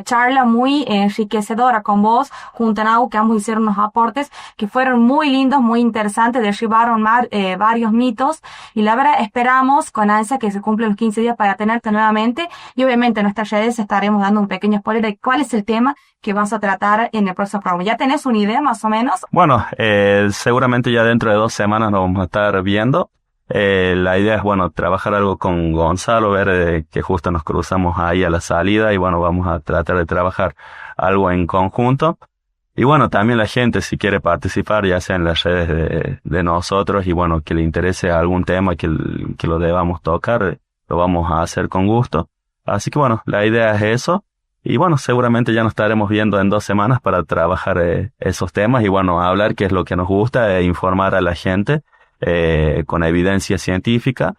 charla muy enriquecedora con vos, junto a Nau, que ambos hicieron unos aportes que fueron muy lindos, muy interesantes, derribaron varios mitos, y la verdad esperamos con ansia que se cumplan los 15 días para tenerte nuevamente, y obviamente en nuestras redes estaremos dando un pequeño spoiler de cuál es el tema que vas a tratar en el próximo programa. ¿Ya tenés una idea más o menos? Bueno, seguramente ya dentro de 2 semanas nos vamos a estar viendo. La idea es, bueno, trabajar algo con Gonzalo, ver que justo nos cruzamos ahí a la salida y bueno, vamos a tratar de trabajar algo en conjunto. Y bueno, también la gente si quiere participar, ya sea en las redes de nosotros y bueno, que le interese algún tema que lo debamos tocar, lo vamos a hacer con gusto. Así que bueno, la idea es eso. Y bueno, seguramente ya nos estaremos viendo en 2 semanas para trabajar esos temas y bueno, hablar qué es lo que nos gusta e informar a la gente. Con evidencia científica,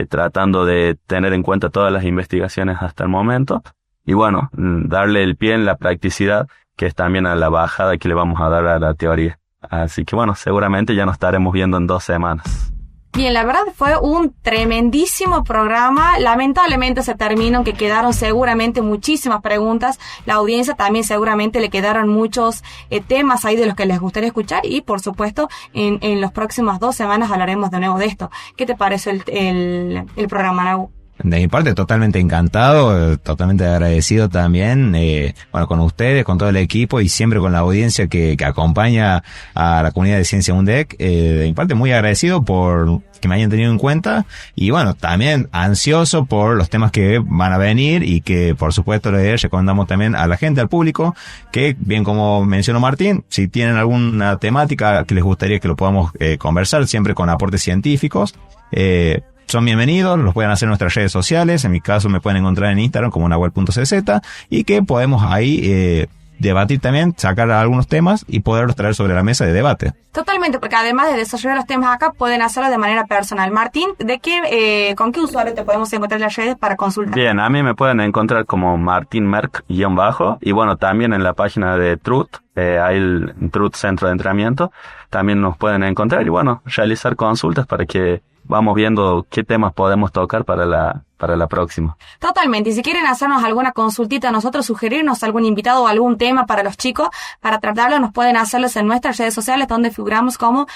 tratando de tener en cuenta todas las investigaciones hasta el momento y bueno, darle el pie en la practicidad, que es también a la bajada que le vamos a dar a la teoría. Así que bueno, seguramente ya nos estaremos viendo en 2 semanas. Bien, la verdad fue un tremendísimo programa. Lamentablemente se terminó, que quedaron seguramente muchísimas preguntas. La audiencia también seguramente le quedaron muchos temas ahí de los que les gustaría escuchar y por supuesto en las próximas 2 semanas hablaremos de nuevo de esto. ¿Qué te pareció el programa, Nau? De mi parte, totalmente encantado, totalmente agradecido también, bueno, con ustedes, con todo el equipo y siempre con la audiencia que acompaña a la comunidad de Ciencia UNDEC. De mi parte, muy agradecido por que me hayan tenido en cuenta y bueno, también ansioso por los temas que van a venir y que por supuesto les recomendamos también a la gente, al público, que bien como mencionó Martín, si tienen alguna temática que les gustaría que lo podamos conversar, siempre con aportes científicos, son bienvenidos, los pueden hacer en nuestras redes sociales, en mi caso me pueden encontrar en Instagram como nahuel.cz y que podemos ahí debatir también, sacar algunos temas y poderlos traer sobre la mesa de debate. Totalmente, porque además de desarrollar los temas acá, pueden hacerlo de manera personal. Martín, ¿con qué usuario te podemos encontrar en las redes para consultar? Bien, a mí me pueden encontrar como Martín Merck _ y bueno, también en la página de Truth, hay el Truth Centro de Entrenamiento, también nos pueden encontrar y bueno, realizar consultas para que vamos viendo qué temas podemos tocar para la próxima. Totalmente. Y si quieren hacernos alguna consultita a nosotros, sugerirnos algún invitado o algún tema para los chicos, para tratarlo, nos pueden hacerlos en nuestras redes sociales, donde figuramos como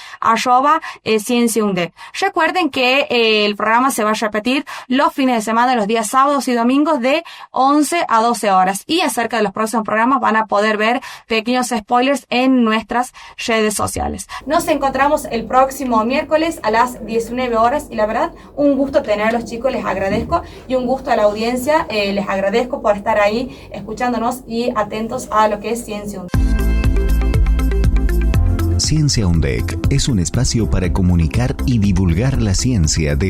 @CienciaUNDEC. Recuerden que el programa se va a repetir los fines de semana, los días sábados y domingos de 11 a 12 horas. Y acerca de los próximos programas van a poder ver pequeños spoilers en nuestras redes sociales. Nos encontramos el próximo miércoles a las 19 horas y la verdad, un gusto tenerlos, chicos, les agradezco, y un gusto a la audiencia, les agradezco por estar ahí escuchándonos y atentos a lo que es Ciencia UNDEC. Ciencia UNDEC es un espacio para comunicar y divulgar la ciencia de